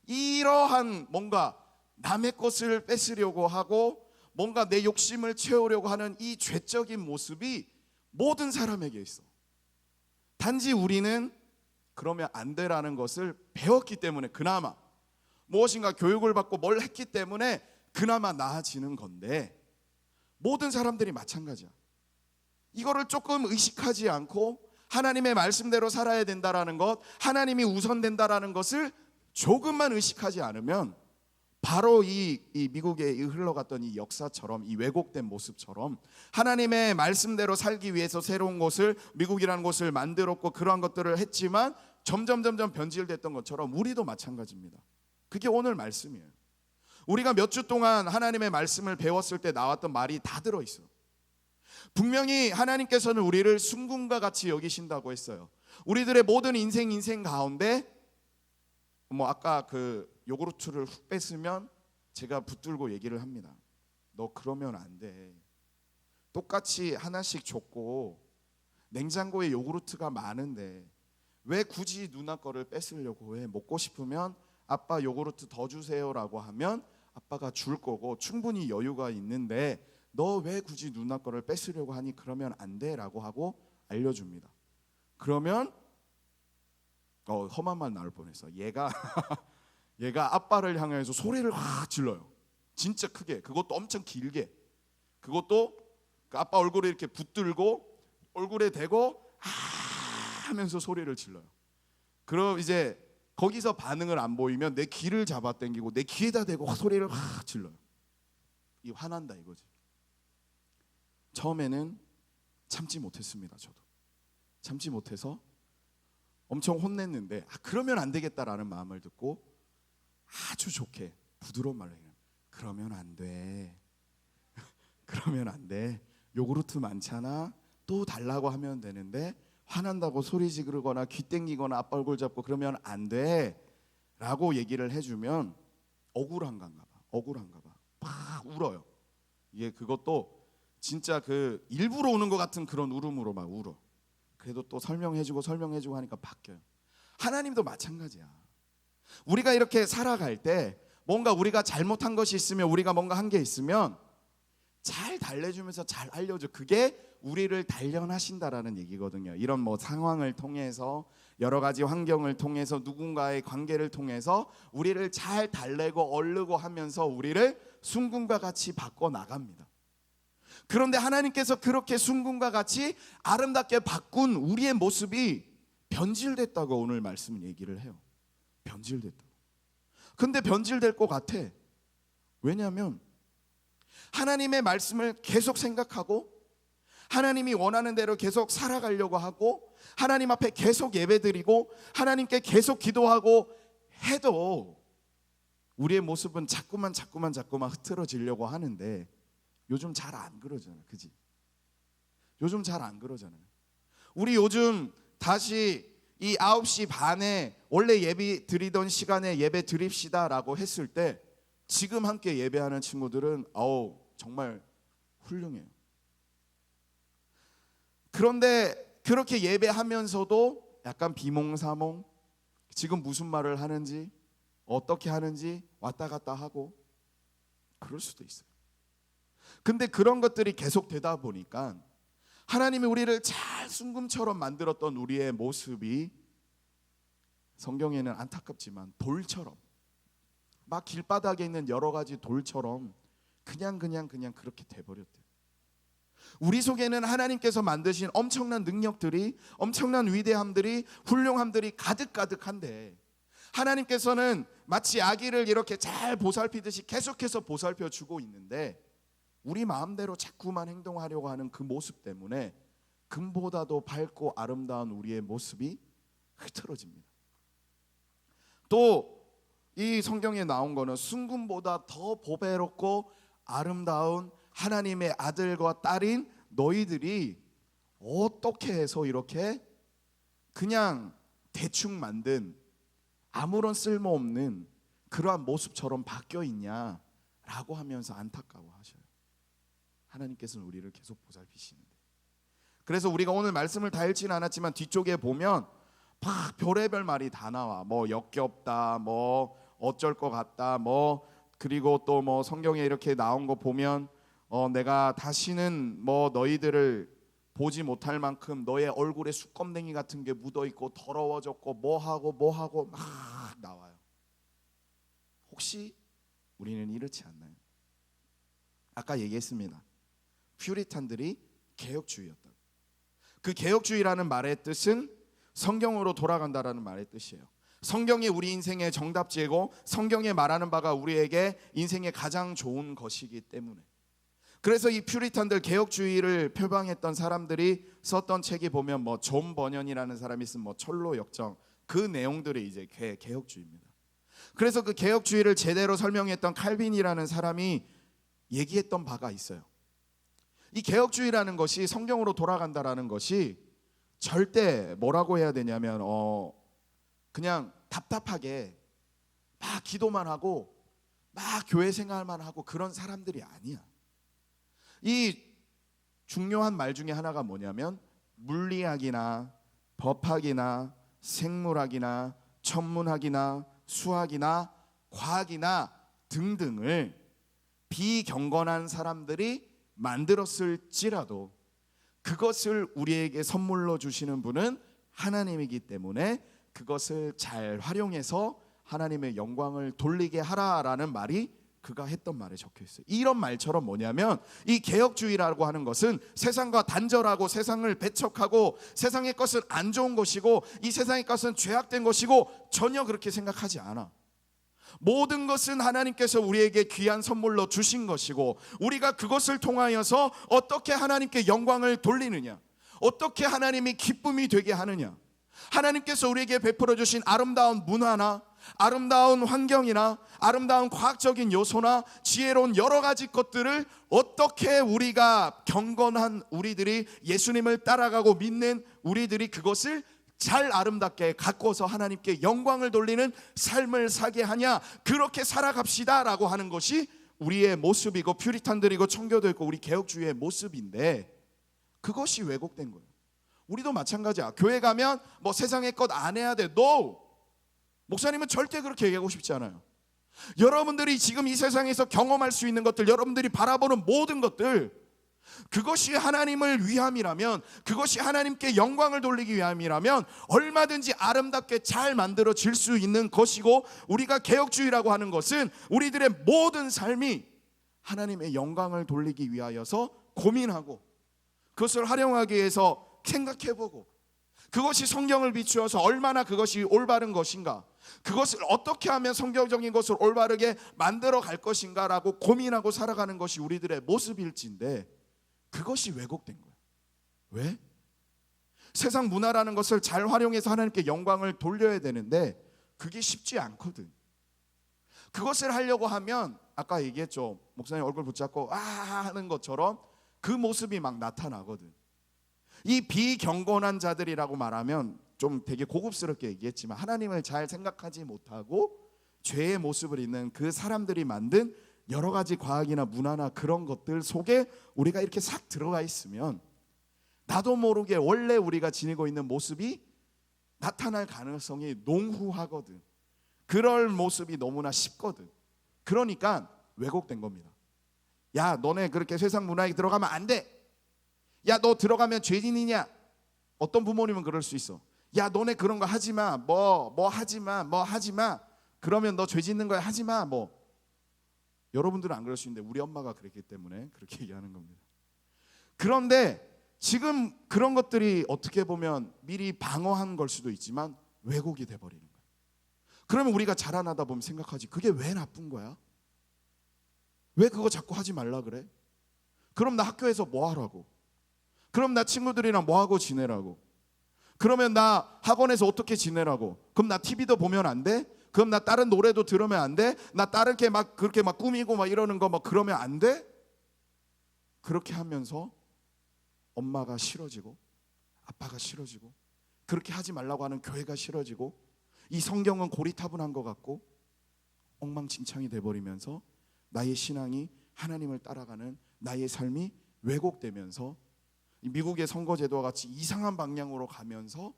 이러한 뭔가 남의 것을 뺏으려고 하고 뭔가 내 욕심을 채우려고 하는 이 죄적인 모습이 모든 사람에게 있어. 단지 우리는 그러면 안 되라는 것을 배웠기 때문에, 그나마 무엇인가 교육을 받고 뭘 했기 때문에 그나마 나아지는 건데, 모든 사람들이 마찬가지야. 이거를 조금 의식하지 않고 하나님의 말씀대로 살아야 된다라는 것, 하나님이 우선된다라는 것을 조금만 의식하지 않으면 바로 이 미국에 흘러갔던 이 역사처럼, 이 왜곡된 모습처럼 하나님의 말씀대로 살기 위해서 새로운 곳을, 미국이라는 곳을 만들었고 그러한 것들을 했지만 점점 변질됐던 것처럼 우리도 마찬가지입니다. 그게 오늘 말씀이에요. 우리가 몇 주 동안 하나님의 말씀을 배웠을 때 나왔던 말이 다 들어있어. 분명히 하나님께서는 우리를 순금과 같이 여기신다고 했어요. 우리들의 모든 인생 가운데 뭐 아까 그 요구르트를 훅 뺐으면 제가 붙들고 얘기를 합니다. 너 그러면 안 돼. 똑같이 하나씩 줬고 냉장고에 요구르트가 많은데 왜 굳이 누나 거를 뺏으려고 해? 먹고 싶으면 아빠 요구르트 더 주세요라고 하면 아빠가 줄 거고 충분히 여유가 있는데 너 왜 굳이 누나 거를 뺏으려고 하니? 그러면 안 돼라고 하고 알려줍니다. 그러면 험한 말 나올 뻔했어. 얘가 아빠를 향해서 소리를 확 질러요. 진짜 크게. 그것도 엄청 길게. 그것도 그 아빠 얼굴에 이렇게 붙들고 얼굴에 대고 하면서 소리를 질러요. 그럼 이제 거기서 반응을 안 보이면 내 귀를 잡아 당기고 내 귀에다 대고 소리를 확 질러요. 이 화난다 이거지. 처음에는 참지 못했습니다. 저도 참지 못해서 엄청 혼냈는데 그러면 안 되겠다라는 마음을 듣고 아주 좋게 부드러운 말로 해요. 그러면 안 돼. 그러면 안 돼. 요구르트 많잖아. 또 달라고 하면 되는데 화난다고 소리 지르거나 귀 땡기거나 아빠 얼굴 잡고 그러면 안 돼 라고 얘기를 해주면 억울한가 봐. 막 울어요. 이게 그것도 진짜 그 일부러 우는 것 같은 그런 울음으로 막 울어. 그래도 또 설명해주고 하니까 바뀌어요. 하나님도 마찬가지야. 우리가 이렇게 살아갈 때 뭔가 우리가 잘못한 것이 있으면, 우리가 뭔가 한 게 있으면 잘 달래주면서 잘 알려줘. 그게 우리를 단련하신다라는 얘기거든요. 이런 뭐 상황을 통해서, 여러 가지 환경을 통해서, 누군가의 관계를 통해서 우리를 잘 달래고 얼르고 하면서 우리를 순금과 같이 바꿔 나갑니다. 그런데 하나님께서 그렇게 순금과 같이 아름답게 바꾼 우리의 모습이 변질됐다고 오늘 말씀은 얘기를 해요. 변질됐다고. 근데 변질될 것 같아. 왜냐하면 하나님의 말씀을 계속 생각하고 하나님이 원하는 대로 계속 살아가려고 하고 하나님 앞에 계속 예배드리고 하나님께 계속 기도하고 해도 우리의 모습은 자꾸만 흐트러지려고 하는데 요즘 잘 안 그러잖아요. 그지? 요즘 잘 안 그러잖아요. 우리 요즘 다시 이 9시 반에 원래 예배 드리던 시간에 예배 드립시다라고 했을 때 지금 함께 예배하는 친구들은 정말 훌륭해요. 그런데 그렇게 예배하면서도 약간 비몽사몽, 지금 무슨 말을 하는지 어떻게 하는지 왔다 갔다 하고 그럴 수도 있어요. 근데 그런 것들이 계속 되다 보니까 하나님이 우리를 잘 순금처럼 만들었던 우리의 모습이 성경에는 안타깝지만 돌처럼, 막 길바닥에 있는 여러 가지 돌처럼 그냥 그렇게 돼버렸대요. 우리 속에는 하나님께서 만드신 엄청난 능력들이, 엄청난 위대함들이, 훌륭함들이 가득한데 하나님께서는 마치 아기를 이렇게 잘 보살피듯이 계속해서 보살펴주고 있는데 우리 마음대로 자꾸만 행동하려고 하는 그 모습 때문에 금보다도 밝고 아름다운 우리의 모습이 흐트러집니다. 또 이 성경에 나온 거는 순금보다 더 보배롭고 아름다운 하나님의 아들과 딸인 너희들이 어떻게 해서 이렇게 그냥 대충 만든 아무런 쓸모없는 그러한 모습처럼 바뀌어 있냐라고 하면서 안타까워하셔요. 하나님께서는 우리를 계속 보살피시는데. 그래서 우리가 오늘 말씀을 다 읽지는 않았지만 뒤쪽에 보면 막 별의별 말이 다 나와. 뭐 역겹다, 뭐 어쩔 것 같다, 뭐 그리고 또 뭐 성경에 이렇게 나온 거 보면 내가 다시는 뭐 너희들을 보지 못할 만큼 너의 얼굴에 수검댕이 같은 게 묻어 있고 더러워졌고 뭐하고 막 나와요. 혹시 우리는 이렇지 않나요? 아까 얘기했습니다. 퓨리탄들이 개혁주의였다. 그 개혁주의라는 말의 뜻은 성경으로 돌아간다라는 말의 뜻이에요. 성경이 우리 인생의 정답지고 성경에 말하는 바가 우리에게 인생의 가장 좋은 것이기 때문에. 그래서 이 퓨리탄들, 개혁주의를 표방했던 사람들이 썼던 책이 보면 뭐 존 버년이라는 사람이 쓴 뭐 철로 역정, 그 내용들이 이제 개혁주의입니다. 그래서 그 개혁주의를 제대로 설명했던 칼빈이라는 사람이 얘기했던 바가 있어요. 이 개혁주의라는 것이 성경으로 돌아간다라는 것이 절대 뭐라고 해야 되냐면 그냥 답답하게 막 기도만 하고 막 교회 생활만 하고 그런 사람들이 아니야. 이 중요한 말 중에 하나가 뭐냐면 물리학이나 법학이나 생물학이나 천문학이나 수학이나 과학이나 등등을 비경건한 사람들이 만들었을지라도 그것을 우리에게 선물로 주시는 분은 하나님이기 때문에 그것을 잘 활용해서 하나님의 영광을 돌리게 하라라는 말이 그가 했던 말에 적혀 있어요. 이런 말처럼 뭐냐면 이 개혁주의라고 하는 것은 세상과 단절하고 세상을 배척하고 세상의 것은 안 좋은 것이고 이 세상의 것은 죄악된 것이고 전혀 그렇게 생각하지 않아. 모든 것은 하나님께서 우리에게 귀한 선물로 주신 것이고 우리가 그것을 통하여서 어떻게 하나님께 영광을 돌리느냐, 어떻게 하나님이 기쁨이 되게 하느냐, 하나님께서 우리에게 베풀어 주신 아름다운 문화나 아름다운 환경이나 아름다운 과학적인 요소나 지혜로운 여러 가지 것들을 어떻게 우리가 경건한 우리들이 예수님을 따라가고 믿는 우리들이 그것을 잘 아름답게 가꿔서 하나님께 영광을 돌리는 삶을 사게 하냐, 그렇게 살아갑시다 라고 하는 것이 우리의 모습이고 퓨리탄들이고 청교도이고 우리 개혁주의의 모습인데 그것이 왜곡된 거예요. 우리도 마찬가지야. 교회 가면 뭐 세상의 것 안 해야 돼. No! 목사님은 절대 그렇게 얘기하고 싶지 않아요. 여러분들이 지금 이 세상에서 경험할 수 있는 것들, 여러분들이 바라보는 모든 것들, 그것이 하나님을 위함이라면, 그것이 하나님께 영광을 돌리기 위함이라면 얼마든지 아름답게 잘 만들어질 수 있는 것이고, 우리가 개혁주의라고 하는 것은 우리들의 모든 삶이 하나님의 영광을 돌리기 위하여서 고민하고 그것을 활용하기 위해서 생각해보고 그것이 성경을 비추어서 얼마나 그것이 올바른 것인가, 그것을 어떻게 하면 성경적인 것을 올바르게 만들어 갈 것인가 라고 고민하고 살아가는 것이 우리들의 모습일진데 그것이 왜곡된 거예요. 왜? 세상 문화라는 것을 잘 활용해서 하나님께 영광을 돌려야 되는데 그게 쉽지 않거든. 그것을 하려고 하면 아까 얘기했죠. 목사님 얼굴 붙잡고 하는 것처럼 그 모습이 막 나타나거든. 이 비경건한 자들이라고 말하면 좀 되게 고급스럽게 얘기했지만 하나님을 잘 생각하지 못하고 죄의 모습을 있는 그 사람들이 만든 여러 가지 과학이나 문화나 그런 것들 속에 우리가 이렇게 싹 들어가 있으면 나도 모르게 원래 우리가 지니고 있는 모습이 나타날 가능성이 농후하거든. 그럴 모습이 너무나 쉽거든. 그러니까 왜곡된 겁니다. 야, 너네 그렇게 세상 문화에 들어가면 안 돼. 야, 너 들어가면 죄인이냐? 어떤 부모님은 그럴 수 있어. 야, 너네 그런 거 하지 마. 뭐 하지 마. 뭐 하지 마. 그러면 너 죄 짓는 거야. 하지 마. 뭐. 여러분들은 안 그럴 수 있는데 우리 엄마가 그랬기 때문에 그렇게 얘기하는 겁니다. 그런데 지금 그런 것들이 어떻게 보면 미리 방어한 걸 수도 있지만 왜곡이 돼 버리는 거예요. 그러면 우리가 자라나다 보면 생각하지. 그게 왜 나쁜 거야? 왜 그거 자꾸 하지 말라 그래? 그럼 나 학교에서 뭐 하라고? 그럼 나 친구들이랑 뭐 하고 지내라고? 그러면 나 학원에서 어떻게 지내라고? 그럼 나 TV도 보면 안 돼? 그럼 나 다른 노래도 들으면 안 돼? 나 다른 게 막 그렇게 막 꾸미고 막 이러는 거 막 그러면 안 돼? 그렇게 하면서 엄마가 싫어지고 아빠가 싫어지고 그렇게 하지 말라고 하는 교회가 싫어지고 이 성경은 고리타분한 것 같고 엉망진창이 돼버리면서 나의 신앙이 하나님을 따라가는 나의 삶이 왜곡되면서 미국의 선거제도와 같이 이상한 방향으로 가면서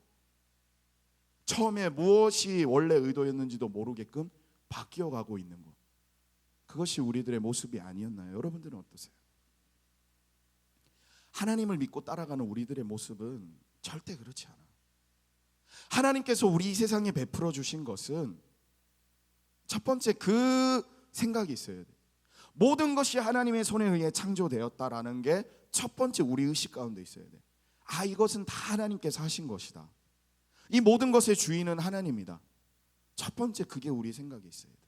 처음에 무엇이 원래 의도였는지도 모르게끔 바뀌어가고 있는 것, 그것이 우리들의 모습이 아니었나요? 여러분들은 어떠세요? 하나님을 믿고 따라가는 우리들의 모습은 절대 그렇지 않아. 하나님께서 우리 이 세상에 베풀어 주신 것은 첫 번째 그 생각이 있어야 돼. 모든 것이 하나님의 손에 의해 창조되었다라는 게 첫 번째 우리 의식 가운데 있어야 돼. 이것은 다 하나님께서 하신 것이다. 이 모든 것의 주인은 하나님이다. 첫 번째 그게 우리 생각에 있어야 돼.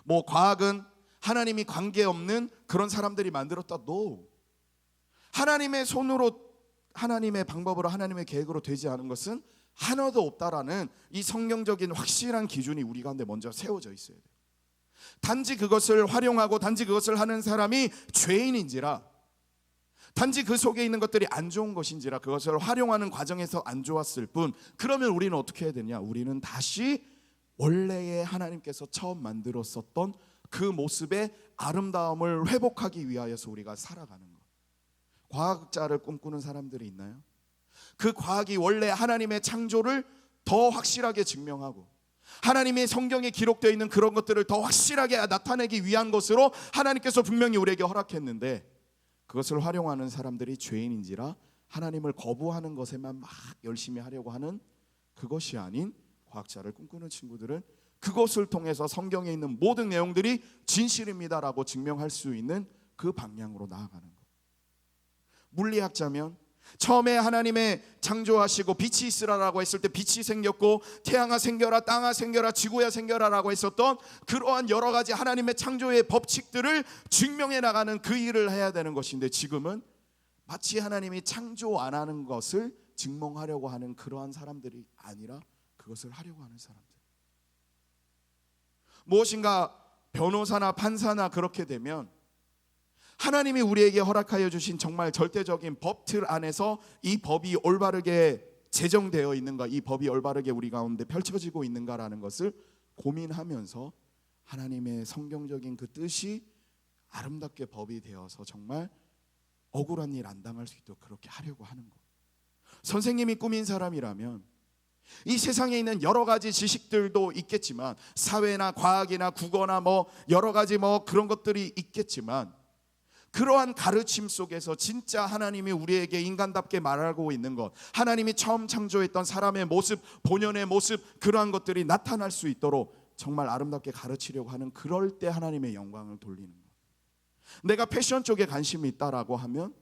뭐 과학은 하나님이 관계없는 그런 사람들이 만들었다. No. 하나님의 손으로, 하나님의 방법으로, 하나님의 계획으로 되지 않은 것은 하나도 없다라는 이 성경적인 확실한 기준이 우리 가운데 먼저 세워져 있어야 돼요. 단지 그것을 활용하고 단지 그것을 하는 사람이 죄인인지라, 단지 그 속에 있는 것들이 안 좋은 것인지라, 그것을 활용하는 과정에서 안 좋았을 뿐, 그러면 우리는 어떻게 해야 되냐? 우리는 다시 원래의 하나님께서 처음 만들었었던 그 모습의 아름다움을 회복하기 위하여서 우리가 살아가는 것. 과학자를 꿈꾸는 사람들이 있나요? 그 과학이 원래 하나님의 창조를 더 확실하게 증명하고 하나님의 성경에 기록되어 있는 그런 것들을 더 확실하게 나타내기 위한 것으로 하나님께서 분명히 우리에게 허락했는데, 그것을 활용하는 사람들이 죄인인지라 하나님을 거부하는 것에만 막 열심히 하려고 하는, 그것이 아닌 과학자를 꿈꾸는 친구들은 그것을 통해서 성경에 있는 모든 내용들이 진실입니다라고 증명할 수 있는 그 방향으로 나아가는 것. 물리학자면 처음에 하나님의 창조하시고 빛이 있으라라고 했을 때 빛이 생겼고, 태양아 생겨라, 땅아 생겨라, 지구야 생겨라라고 했었던 그러한 여러 가지 하나님의 창조의 법칙들을 증명해 나가는 그 일을 해야 되는 것인데, 지금은 마치 하나님이 창조 안 하는 것을 증명하려고 하는 그러한 사람들이 아니라 그것을 하려고 하는 사람들. 무엇인가 변호사나 판사나 그렇게 되면 하나님이 우리에게 허락하여 주신 정말 절대적인 법틀 안에서 이 법이 올바르게 제정되어 있는가, 이 법이 올바르게 우리 가운데 펼쳐지고 있는가라는 것을 고민하면서 하나님의 성경적인 그 뜻이 아름답게 법이 되어서 정말 억울한 일 안 당할 수 있도록 그렇게 하려고 하는 것. 선생님이 꾸민 사람이라면 이 세상에 있는 여러 가지 지식들도 있겠지만, 사회나 과학이나 국어나 뭐 여러 가지 뭐 그런 것들이 있겠지만, 그러한 가르침 속에서 진짜 하나님이 우리에게 인간답게 말하고 있는 것, 하나님이 처음 창조했던 사람의 모습, 본연의 모습, 그러한 것들이 나타날 수 있도록 정말 아름답게 가르치려고 하는, 그럴 때 하나님의 영광을 돌리는 것. 내가 패션 쪽에 관심이 있다라고 하면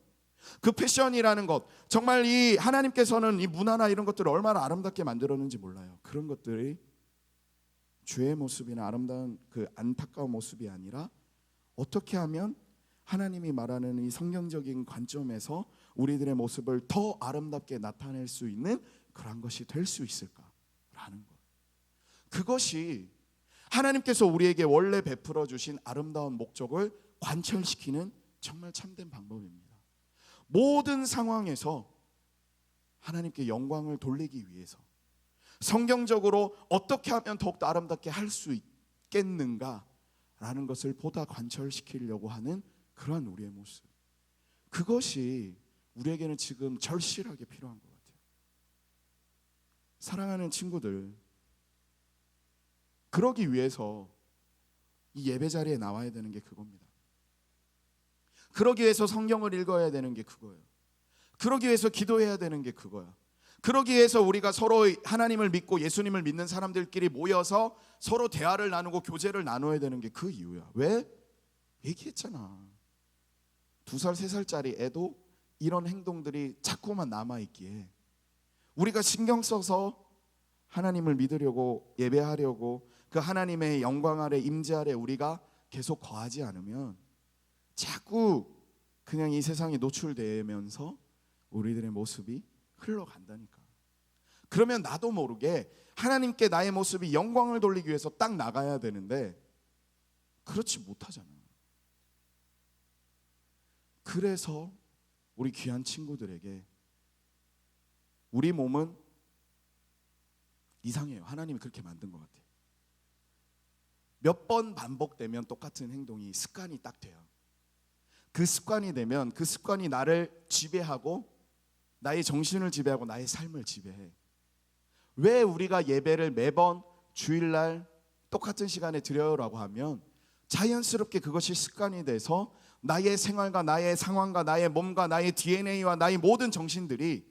그 패션이라는 것, 정말 이 하나님께서는 이 문화나 이런 것들을 얼마나 아름답게 만들었는지 몰라요. 그런 것들이 죄의 모습이나 아름다운 그 안타까운 모습이 아니라 어떻게 하면 하나님이 말하는 이 성경적인 관점에서 우리들의 모습을 더 아름답게 나타낼 수 있는 그러한 것이 될 수 있을까라는 것. 그것이 하나님께서 우리에게 원래 베풀어 주신 아름다운 목적을 관철시키는 정말 참된 방법입니다. 모든 상황에서 하나님께 영광을 돌리기 위해서 성경적으로 어떻게 하면 더욱더 아름답게 할 수 있겠는가라는 것을 보다 관철시키려고 하는 그러한 우리의 모습, 그것이 우리에게는 지금 절실하게 필요한 것 같아요. 사랑하는 친구들, 그러기 위해서 이 예배 자리에 나와야 되는 게 그겁니다. 그러기 위해서 성경을 읽어야 되는 게 그거예요. 그러기 위해서 기도해야 되는 게 그거야. 그러기 위해서 우리가 서로 하나님을 믿고 예수님을 믿는 사람들끼리 모여서 서로 대화를 나누고 교제를 나눠야 되는 게 그 이유야. 왜? 얘기했잖아. 2살, 3살짜리 애도 이런 행동들이 자꾸만 남아있기에 우리가 신경 써서 하나님을 믿으려고, 예배하려고, 그 하나님의 영광 아래, 임재 아래 우리가 계속 거하지 않으면 자꾸 그냥 이 세상에 노출되면서 우리들의 모습이 흘러간다니까. 그러면 나도 모르게 하나님께 나의 모습이 영광을 돌리기 위해서 딱 나가야 되는데 그렇지 못하잖아. 그래서 우리 귀한 친구들에게 우리 몸은 이상해요. 하나님이 그렇게 만든 것 같아요. 몇 번 반복되면 똑같은 행동이 습관이 딱 돼요. 그 습관이 되면 그 습관이 나를 지배하고 나의 정신을 지배하고 나의 삶을 지배해. 왜 우리가 예배를 매번 주일날 똑같은 시간에 드려요라고 하면 자연스럽게 그것이 습관이 돼서 나의 생활과 나의 상황과 나의 몸과 나의 DNA와 나의 모든 정신들이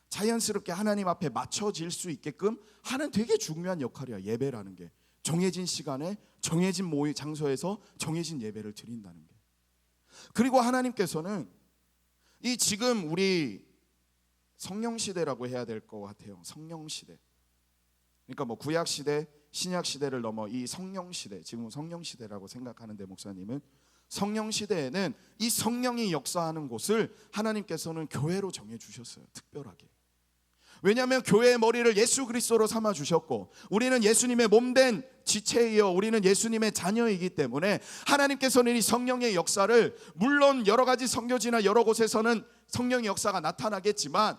자연스럽게 하나님 앞에 맞춰질 수 있게끔 하는 되게 중요한 역할이야. 예배라는 게 정해진 시간에 정해진 모임 장소에서 정해진 예배를 드린다는 게. 그리고 하나님께서는 이 지금 우리 성령 시대라고 해야 될 것 같아요. 성령 시대. 그러니까 뭐 구약 시대, 신약 시대를 넘어 이 성령 시대, 지금 성령 시대라고 생각하는데 목사님은 성령 시대에는 이 성령이 역사하는 곳을 하나님께서는 교회로 정해 주셨어요. 특별하게. 왜냐하면 교회의 머리를 예수 그리스도로 삼아 주셨고 우리는 예수님의 몸된 지체이요 우리는 예수님의 자녀이기 때문에 하나님께서는 이 성령의 역사를 물론 여러 가지 선교지나 여러 곳에서는 성령의 역사가 나타나겠지만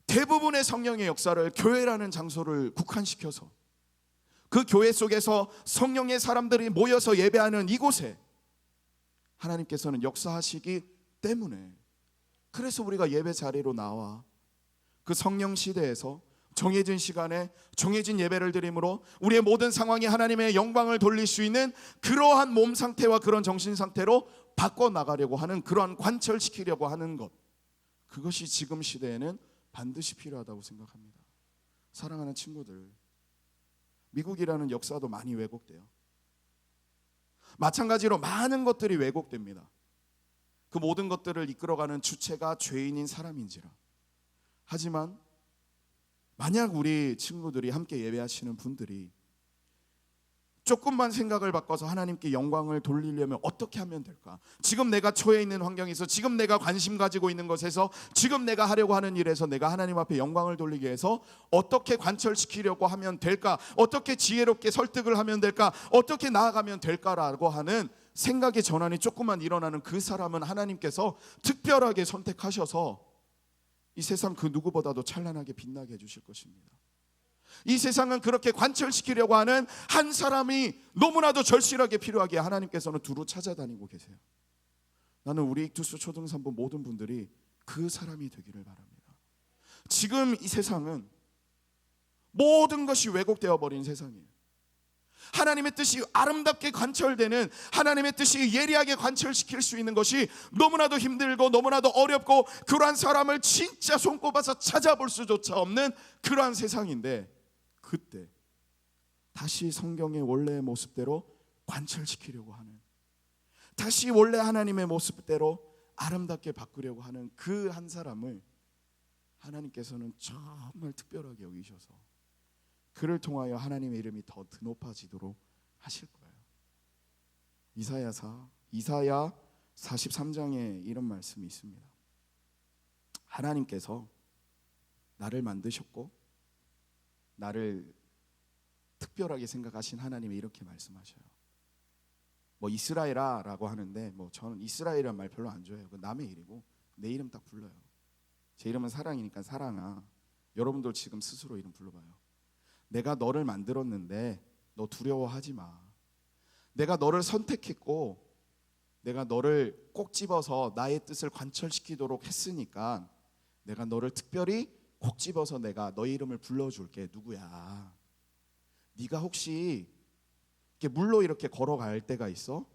대부분의 성령의 역사를 교회라는 장소를 국한시켜서 그 교회 속에서 성령의 사람들이 모여서 예배하는 이곳에 하나님께서는 역사하시기 때문에 그래서 우리가 예배 자리로 나와 그 성령 시대에서 정해진 시간에 정해진 예배를 드림으로 우리의 모든 상황이 하나님의 영광을 돌릴 수 있는 그러한 몸 상태와 그런 정신 상태로 바꿔나가려고 하는 그러한 관철시키려고 하는 것, 그것이 지금 시대에는 반드시 필요하다고 생각합니다. 사랑하는 친구들, 미국이라는 역사도 많이 왜곡돼요. 마찬가지로 많은 것들이 왜곡됩니다. 그 모든 것들을 이끌어가는 주체가 죄인인 사람인지라. 하지만 만약 우리 친구들이 함께 예배하시는 분들이 조금만 생각을 바꿔서 하나님께 영광을 돌리려면 어떻게 하면 될까? 지금 내가 처해 있는 환경에서, 지금 내가 관심 가지고 있는 것에서, 지금 내가 하려고 하는 일에서 내가 하나님 앞에 영광을 돌리기 위해서 어떻게 관철시키려고 하면 될까? 어떻게 지혜롭게 설득을 하면 될까? 어떻게 나아가면 될까라고 하는 생각의 전환이 조금만 일어나는 그 사람은 하나님께서 특별하게 선택하셔서 이 세상 그 누구보다도 찬란하게 빛나게 해주실 것입니다. 이 세상은 그렇게 관철시키려고 하는 한 사람이 너무나도 절실하게 필요하기에 하나님께서는 두루 찾아다니고 계세요. 나는 우리 익투스 초등산부 모든 분들이 그 사람이 되기를 바랍니다. 지금 이 세상은 모든 것이 왜곡되어 버린 세상이에요. 하나님의 뜻이 아름답게 관철되는, 하나님의 뜻이 예리하게 관철시킬 수 있는 것이 너무나도 힘들고 너무나도 어렵고 그러한 사람을 진짜 손꼽아서 찾아볼 수조차 없는 그러한 세상인데, 그때 다시 성경의 원래의 모습대로 관철시키려고 하는, 다시 원래 하나님의 모습대로 아름답게 바꾸려고 하는 그 한 사람을 하나님께서는 정말 특별하게 여기셔서 그를 통하여 하나님의 이름이 더 드높아지도록 하실 거예요. 이사야 43장에 이런 말씀이 있습니다. 하나님께서 나를 만드셨고 나를 특별하게 생각하신 하나님이 이렇게 말씀하셔요. 뭐 이스라엘아라고 하는데 뭐 저는 이스라엘이라는 말 별로 안 좋아해요. 그 남의 이름이고 내 이름 딱 불러요. 제 이름은 사랑이니까 사랑아. 여러분들 지금 스스로 이름 불러봐요. 내가 너를 만들었는데 너 두려워하지 마. 내가 너를 선택했고 내가 너를 꼭 집어서 나의 뜻을 관철시키도록 했으니까 내가 너를 특별히 꼭 집어서 내가 너의 이름을 불러줄게. 누구야? 네가 혹시 이렇게 물로 이렇게 걸어갈 때가 있어?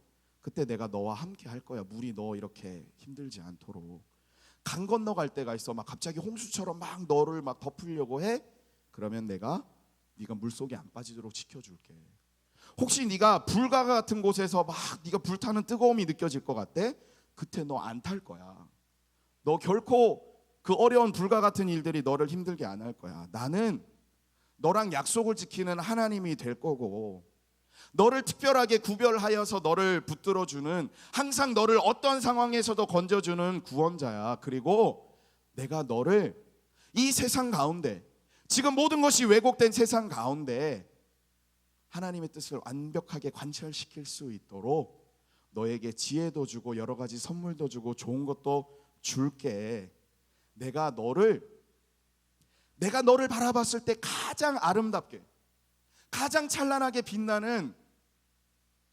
그때 내가 너와 함께 할 거야. 물이 너 이렇게 힘들지 않도록. 강 건너갈 때가 있어. 막 갑자기 홍수처럼 막 너를 막 덮으려고 해? 그러면 내가 네가 물속에 안 빠지도록 지켜줄게. 혹시 네가 불가 같은 곳에서 막 네가 불타는 뜨거움이 느껴질 것 같아? 그때 너 안 탈 거야. 너 결코 그 어려운 불가 같은 일들이 너를 힘들게 안 할 거야. 나는 너랑 약속을 지키는 하나님이 될 거고 너를 특별하게 구별하여서 너를 붙들어주는, 항상 너를 어떤 상황에서도 건져주는 구원자야. 그리고 내가 너를 이 세상 가운데, 지금 모든 것이 왜곡된 세상 가운데 하나님의 뜻을 완벽하게 관철시킬 수 있도록 너에게 지혜도 주고 여러 가지 선물도 주고 좋은 것도 줄게. 내가 너를 바라봤을 때 가장 아름답게, 가장 찬란하게 빛나는,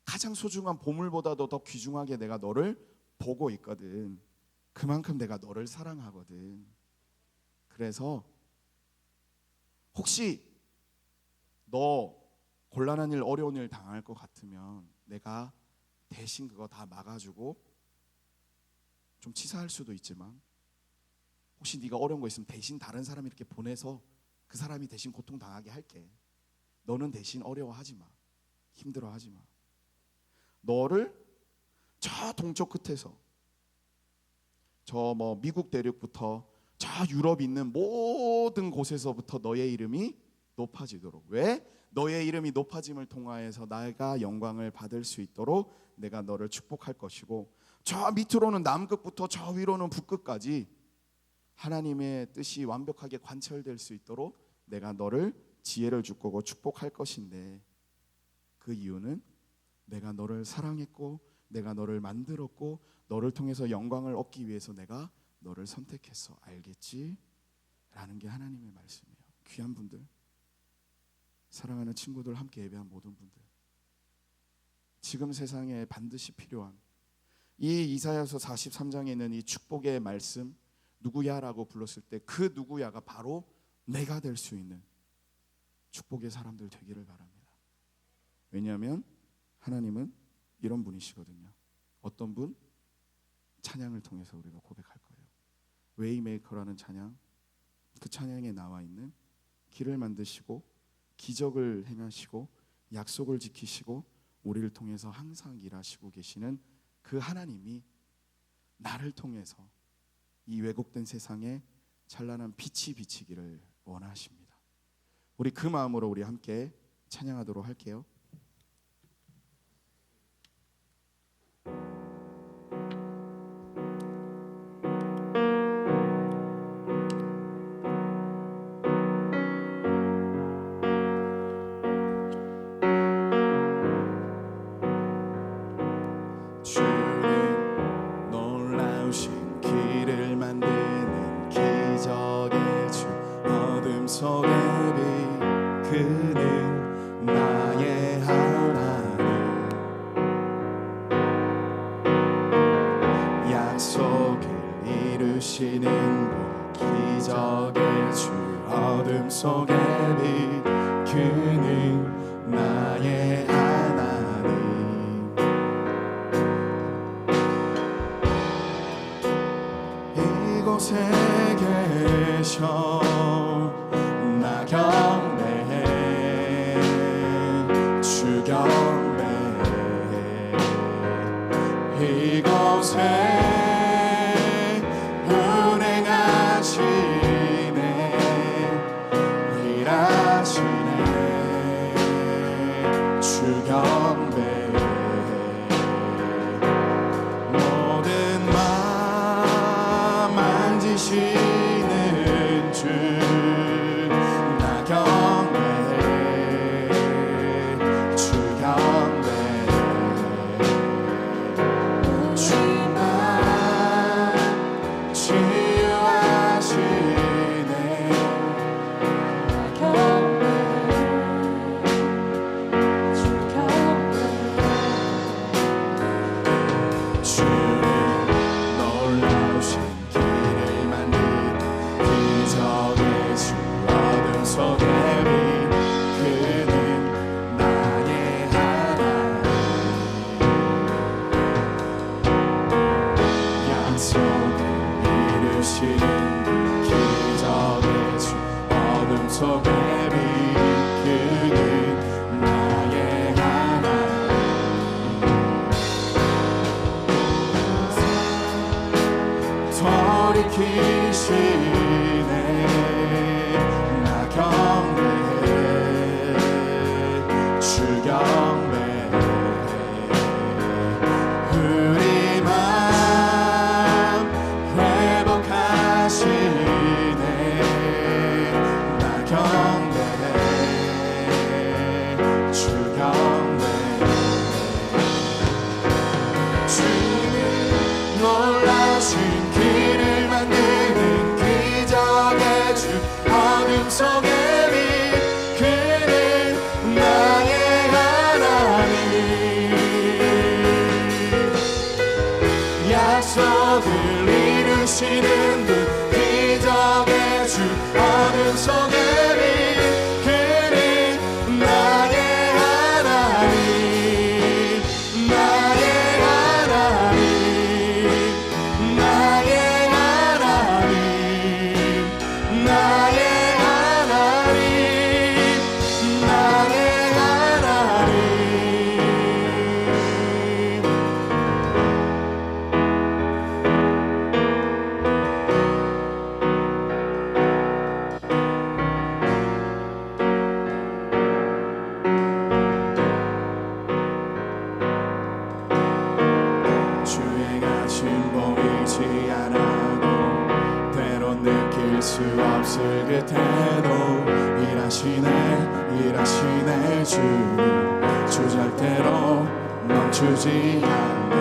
가장 소중한 보물보다도 더 귀중하게 내가 너를 보고 있거든. 그만큼 내가 너를 사랑하거든. 그래서 혹시 너 곤란한 일, 어려운 일 당할 것 같으면 내가 대신 그거 다 막아주고, 좀 치사할 수도 있지만 혹시 네가 어려운 거 있으면 대신 다른 사람 이렇게 보내서 그 사람이 대신 고통 당하게 할게. 너는 대신 어려워하지 마. 힘들어하지 마. 너를 저 동쪽 끝에서 저 미국 대륙부터 저 유럽 있는 모든 곳에서부터 너의 이름이 높아지도록. 왜? 너의 이름이 높아짐을 통하여서 내가 영광을 받을 수 있도록 내가 너를 축복할 것이고, 저 밑으로는 남극부터 저 위로는 북극까지 하나님의 뜻이 완벽하게 관철될 수 있도록 내가 너를 지혜를 줄 거고 축복할 것인데, 그 이유는 내가 너를 사랑했고 내가 너를 만들었고 너를 통해서 영광을 얻기 위해서 내가 너를 선택했어. 알겠지? 라는 게 하나님의 말씀이에요. 귀한 분들, 사랑하는 친구들, 함께 예배한 모든 분들, 지금 세상에 반드시 필요한 이 이사야서 43장에 있는 이 축복의 말씀, 누구야라고 불렀을 때 그 누구야가 바로 내가 될 수 있는 축복의 사람들 되기를 바랍니다. 왜냐하면 하나님은 이런 분이시거든요. 어떤 분? 찬양을 통해서 우리가 고백할 거예요. 웨이메이커라는 찬양, 그 찬양에 나와 있는 길을 만드시고 기적을 행하시고 약속을 지키시고 우리를 통해서 항상 일하시고 계시는 그 하나님이 나를 통해서 이 왜곡된 세상에 찬란한 빛이 비치기를 원하십니다. 우리 그 마음으로 우리 함께 찬양하도록 할게요. 주는 놀라우신 길을 만드는 기적의 주, 어둠 속의 빛, 그는 나의 하나님. 약속을 이루시는 분, 기적의 주, 어둠 속의 빛, 그는 나의 하나님. 이곳에 계셔 나 경배해, 주 경배해. 이곳에 운행하시네, 일하시네, 주 경배해. 모든 마음 만지시는 주, 나 경배해, 주 경배해. 주만 치유하시네, 나 경배해, 주 경배해. 주는 놀라우신 길을 만든 기적의 주, 어둠 속의 빛, 그는 나의 하나님. 약속을 이루시는 기적의 주, 어둠 속의 빛, 그는 나의 하나님. 돌이키시네, 나 경배해, 주 경배해. 우리 마음 회복하시네, 나 경배해, 주 경배해. 주는 놀라신 길을 만드는 기적의 주, 어둠 속의 빛, 그는 나의 하나님. 약속을 이루시는 분, 기적의 주, 어둠 속의 빛, 그는 나의 하나님, 나의 하나님, 나의 하나님, 나의 하나님, 나의 하나님. 수 없을 그때도 일하시네 주님 주절대로 멈추지 않네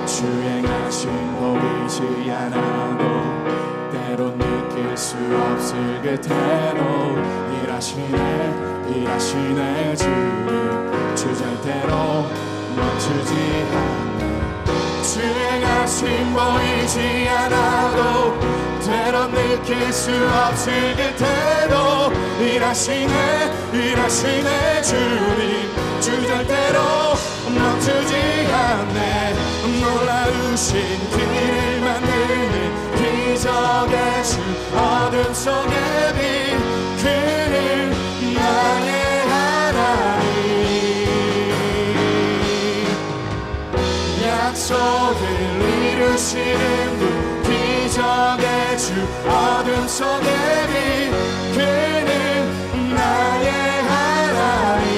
주행하신 보이지 않아도 때론 느낄 수 없을 그때도 일하시네 주님 주절대로 멈추지 않네 주행하신 보이지 않아도 때론 느낄 수 없을 그때도 일하시네 주님 주절대로 멈추지 않네 놀라우신 길을 만드는 기적의 주 어둠 속에 빛 그는 나의 하나님 약속을 이루시는 분 기적의 주 어둠 속에 빛 그는 나의 하나님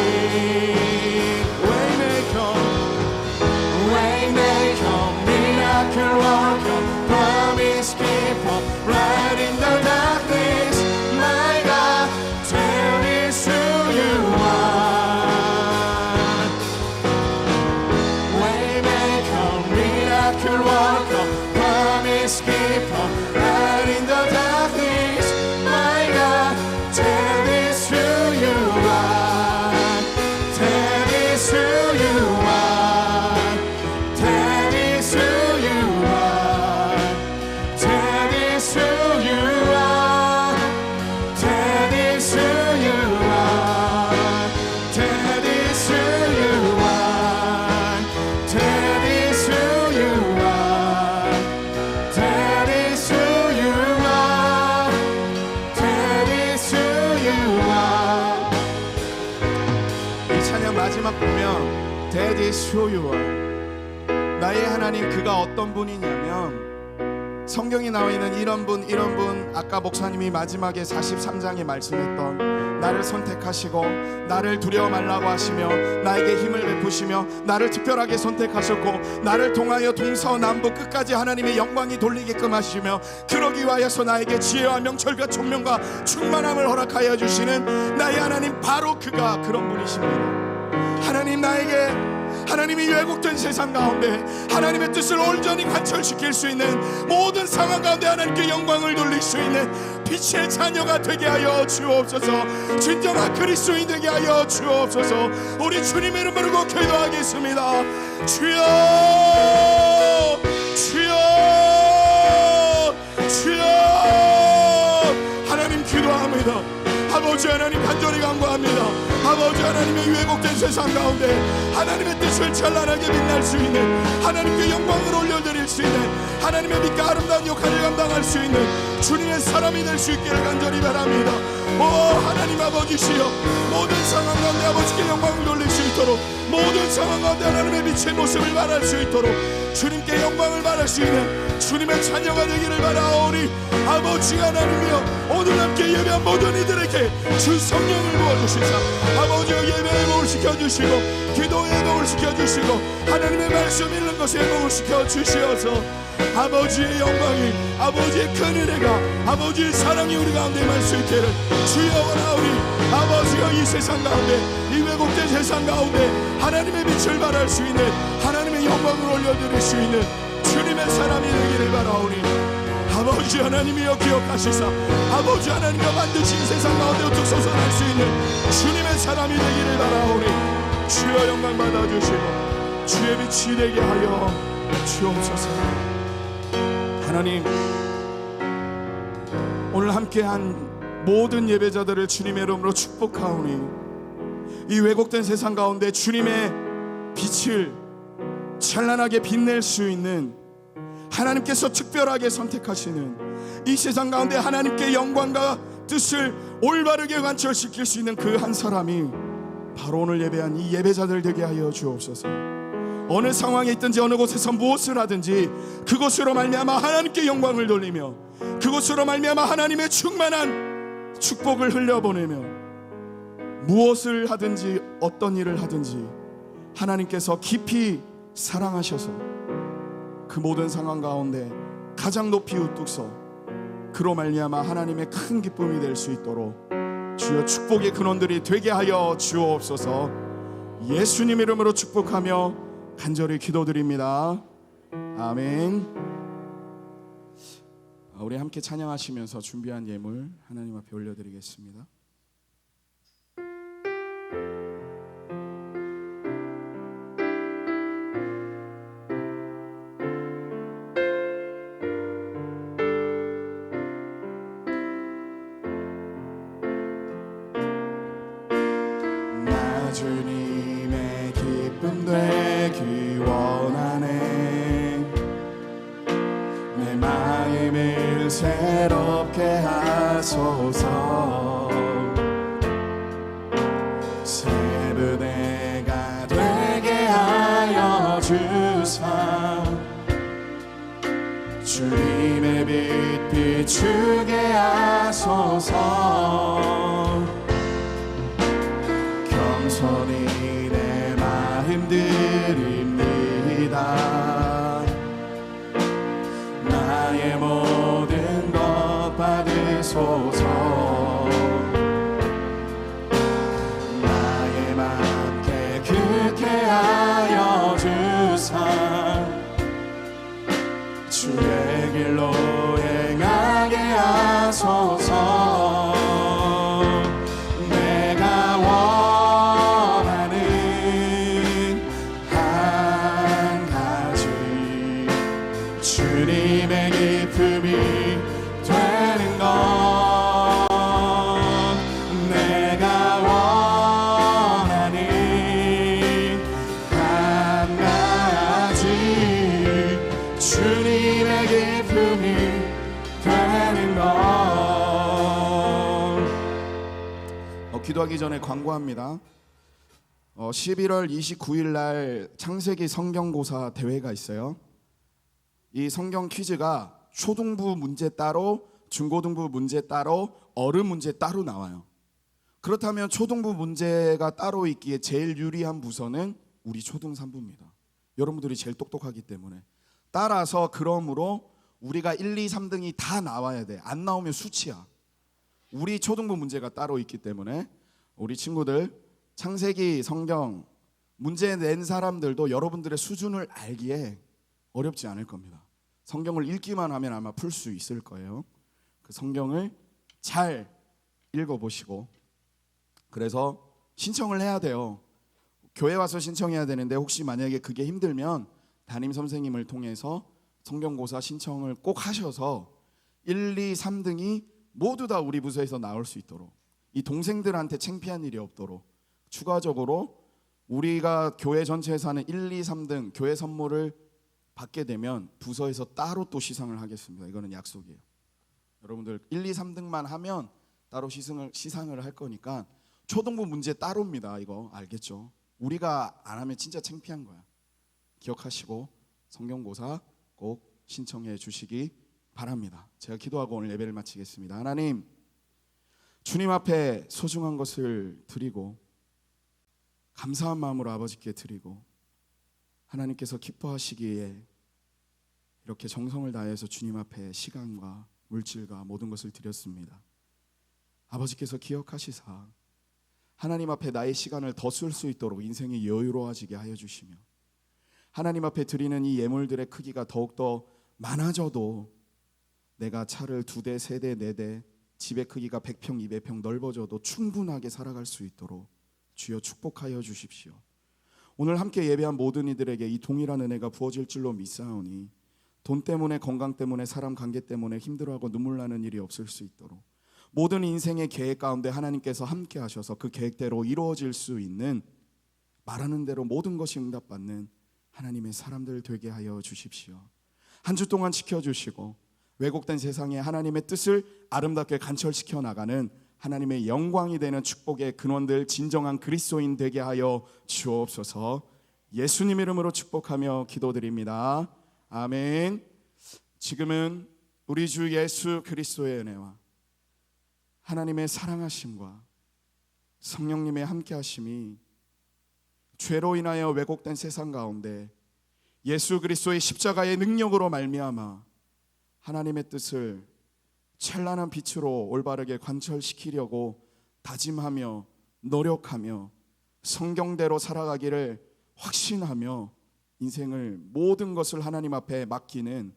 Waymaker Miracle worker Promise keeper Right in the darkness My God tell us who you are Waymaker Miracle worker Promise keeper Right in the darkness My God tell us who you are Tell us who you are Tell us who you are Tell us who you are Tell us who you are Tell us who you are Tell us who you are Tell us who you are Tell us who you are 이 찬양 마지막 보면 That is who you are 나의 하나님 그가 어떤 분이냐면 성경에 나와 있는 이런 분 아까 목사님이 마지막에 43장에 말씀했던 나를 선택하시고 나를 두려워 말라고 하시며 나에게 힘을 베푸시며 나를 특별하게 선택하셨고 나를 통하여 동서남북 끝까지 하나님의 영광이 돌리게끔 하시며 그러기 위하여서 나에게 지혜와 명철과 총명과 충만함을 허락하여 주시는 나의 하나님 바로 그가 그런 분이십니다. 하나님 나에게 하나님이 왜곡된 세상 가운데 하나님의 뜻을 온전히 관철시킬 수 있는 모든 상황 가운데 하나님께 영광을 돌릴 수 있는 빛의 자녀가 되게 하여 주옵소서. 진정한 그리스도인 되게 하여 주옵소서. 우리 주님의 이름으로 기도하겠습니다. 주여 주여 주여 하나님 기도합니다. 아버지 하나님 간절히 간구합니다. 아버지 하나님의 왜곡된 세상 가운데 하나님의 뜻을 찬란하게 빛날 수 있는 하나님께 영광을 올려드릴 수 있는 하나님의 빛과 아름다운 역할을 감당할 수 있는 주님의 사람이 될 수 있기를 간절히 바랍니다. 오 하나님 아버지시여 모든 상황 가운데 아버지께 영광을 돌릴 수 있도록 모든 상황 가운데 하나님의 빛의 모습을 말할 수 있도록 주님께 영광을 말할 수 있는 주님의 자녀가 되기를 바라오니 아버지 하나님이여 오늘 함께 예배한 모든 이들에게 주 성령을 부어주시사 아버지여 예배에 목을 시켜주시고 기도에 목을 시켜주시고 하나님의 말씀 읽는 것에 목을 시켜주시어서 아버지의 영광이 아버지의 큰 은혜가 아버지의 사랑이 우리 가운데 임할 수 있기를 주여 원하오니 아버지여 이 세상 가운데 이 왜곡된 세상 가운데 하나님의 빛을 발할 수 있는 하나님의 영광을 올려드릴 수 있는 주님의 사람이 되기를 바라오니 아버지 하나님이여 기억하시사 아버지 하나님과 반드시 이 세상 가운데 우뚝 솟아날 수 있는 주님의 사람이 되기를 바라오니 주여 영광 받아주시고 주의 빛이 되게 하여 주옵소서. 하나님 오늘 함께한 모든 예배자들을 주님의 이름으로 축복하오니 이 왜곡된 세상 가운데 주님의 빛을 찬란하게 빛낼 수 있는 하나님께서 특별하게 선택하시는 이 세상 가운데 하나님께 영광과 뜻을 올바르게 관철시킬 수 있는 그 한 사람이 바로 오늘 예배한 이 예배자들 되게 하여 주옵소서. 어느 상황에 있든지 어느 곳에서 무엇을 하든지 그곳으로 말미암아 하나님께 영광을 돌리며 그곳으로 말미암아 하나님의 충만한 축복을 흘려보내며 무엇을 하든지 어떤 일을 하든지 하나님께서 깊이 사랑하셔서 그 모든 상황 가운데 가장 높이 우뚝 서 그로 말미암아 하나님의 큰 기쁨이 될 수 있도록 주여 축복의 근원들이 되게 하여 주옵소서. 예수님 이름으로 축복하며 간절히 기도드립니다. 아멘. 우리 함께 찬양하시면서 준비한 예물 하나님 앞에 올려드리겠습니다. 나 주님의 기쁨 되기 원하네. 내 마음을 새롭게 하소서. 새 부대가 되게 하여 주사. 주님의 빛 비추게 하소서. 겸손히 내 마음 드립니다. 나의 모든 것 받으소서. 나의 맘 깨끗게 하여 주사. 주의 길로 행하게 하소서. 내가 원하는 한 가지 주님의 기쁨이 되는 것. 내가 원하는 한 가지 주님의 기쁨이 되는 것. 기도하기 전에 광고합니다. 11월 29일 날 창세기 성경고사 대회가 있어요. 이 성경 퀴즈가 초등부 문제 따로, 중고등부 문제 따로, 어른 문제 따로 나와요. 그렇다면 초등부 문제가 따로 있기에 제일 유리한 부서는 우리 초등 3부입니다. 여러분들이 제일 똑똑하기 때문에. 따라서 그러므로 우리가 1, 2, 3등이 다 나와야 돼. 안 나오면 수치야. 우리 초등부 문제가 따로 있기 때문에 우리 친구들 창세기 성경 문제 낸 사람들도 여러분들의 수준을 알기에 어렵지 않을 겁니다. 성경을 읽기만 하면 아마 풀 수 있을 거예요. 그 성경을 잘 읽어보시고, 그래서 신청을 해야 돼요. 교회 와서 신청해야 되는데 혹시 만약에 그게 힘들면 담임 선생님을 통해서 성경고사 신청을 꼭 하셔서 1, 2, 3등이 모두 다 우리 부서에서 나올 수 있도록, 이 동생들한테 창피한 일이 없도록 추가적으로 우리가 교회 전체에서 하는 1, 2, 3등 교회 선물을 받게 되면 부서에서 따로 또 시상을 하겠습니다. 이거는 약속이에요. 여러분들 1, 2, 3등만 하면 따로 시상을 할 거니까 초등부 문제 따로입니다. 이거 알겠죠? 우리가 안 하면 진짜 창피한 거야. 기억하시고 성경고사 꼭 신청해 주시기 바랍니다. 제가 기도하고 오늘 예배를 마치겠습니다. 하나님, 주님 앞에 소중한 것을 드리고 감사한 마음으로 아버지께 드리고 하나님께서 기뻐하시기에 이렇게 정성을 다해서 주님 앞에 시간과 물질과 모든 것을 드렸습니다. 아버지께서 기억하시사 하나님 앞에 나의 시간을 더 쓸 수 있도록 인생이 여유로워지게 하여 주시며, 하나님 앞에 드리는 이 예물들의 크기가 더욱더 많아져도 내가 차를 2대, 3대, 4대, 집의 크기가 100평, 200평 넓어져도 충분하게 살아갈 수 있도록 주여 축복하여 주십시오. 오늘 함께 예배한 모든 이들에게 이 동일한 은혜가 부어질 줄로 믿사오니 돈 때문에, 건강 때문에, 사람 관계 때문에 힘들어하고 눈물 나는 일이 없을 수 있도록 모든 인생의 계획 가운데 하나님께서 함께 하셔서 그 계획대로 이루어질 수 있는, 말하는 대로 모든 것이 응답받는 하나님의 사람들 되게 하여 주십시오. 한 주 동안 지켜주시고 왜곡된 세상에 하나님의 뜻을 아름답게 간철시켜 나가는 하나님의 영광이 되는 축복의 근원들, 진정한 그리스도인 되게 하여 주옵소서. 예수님 이름으로 축복하며 기도드립니다. 아멘. 지금은 우리 주 예수 그리스도의 은혜와 하나님의 사랑하심과 성령님의 함께하심이 죄로 인하여 왜곡된 세상 가운데 예수 그리스도의 십자가의 능력으로 말미암아 하나님의 뜻을 찬란한 빛으로 올바르게 관철시키려고 다짐하며 노력하며 성경대로 살아가기를 확신하며 인생을 모든 것을 하나님 앞에 맡기는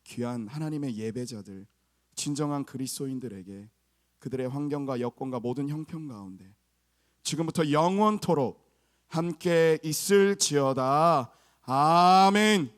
귀한 하나님의 예배자들, 진정한 그리스도인들에게 그들의 환경과 여건과 모든 형편 가운데 지금부터 영원토록 함께 있을지어다. 아멘.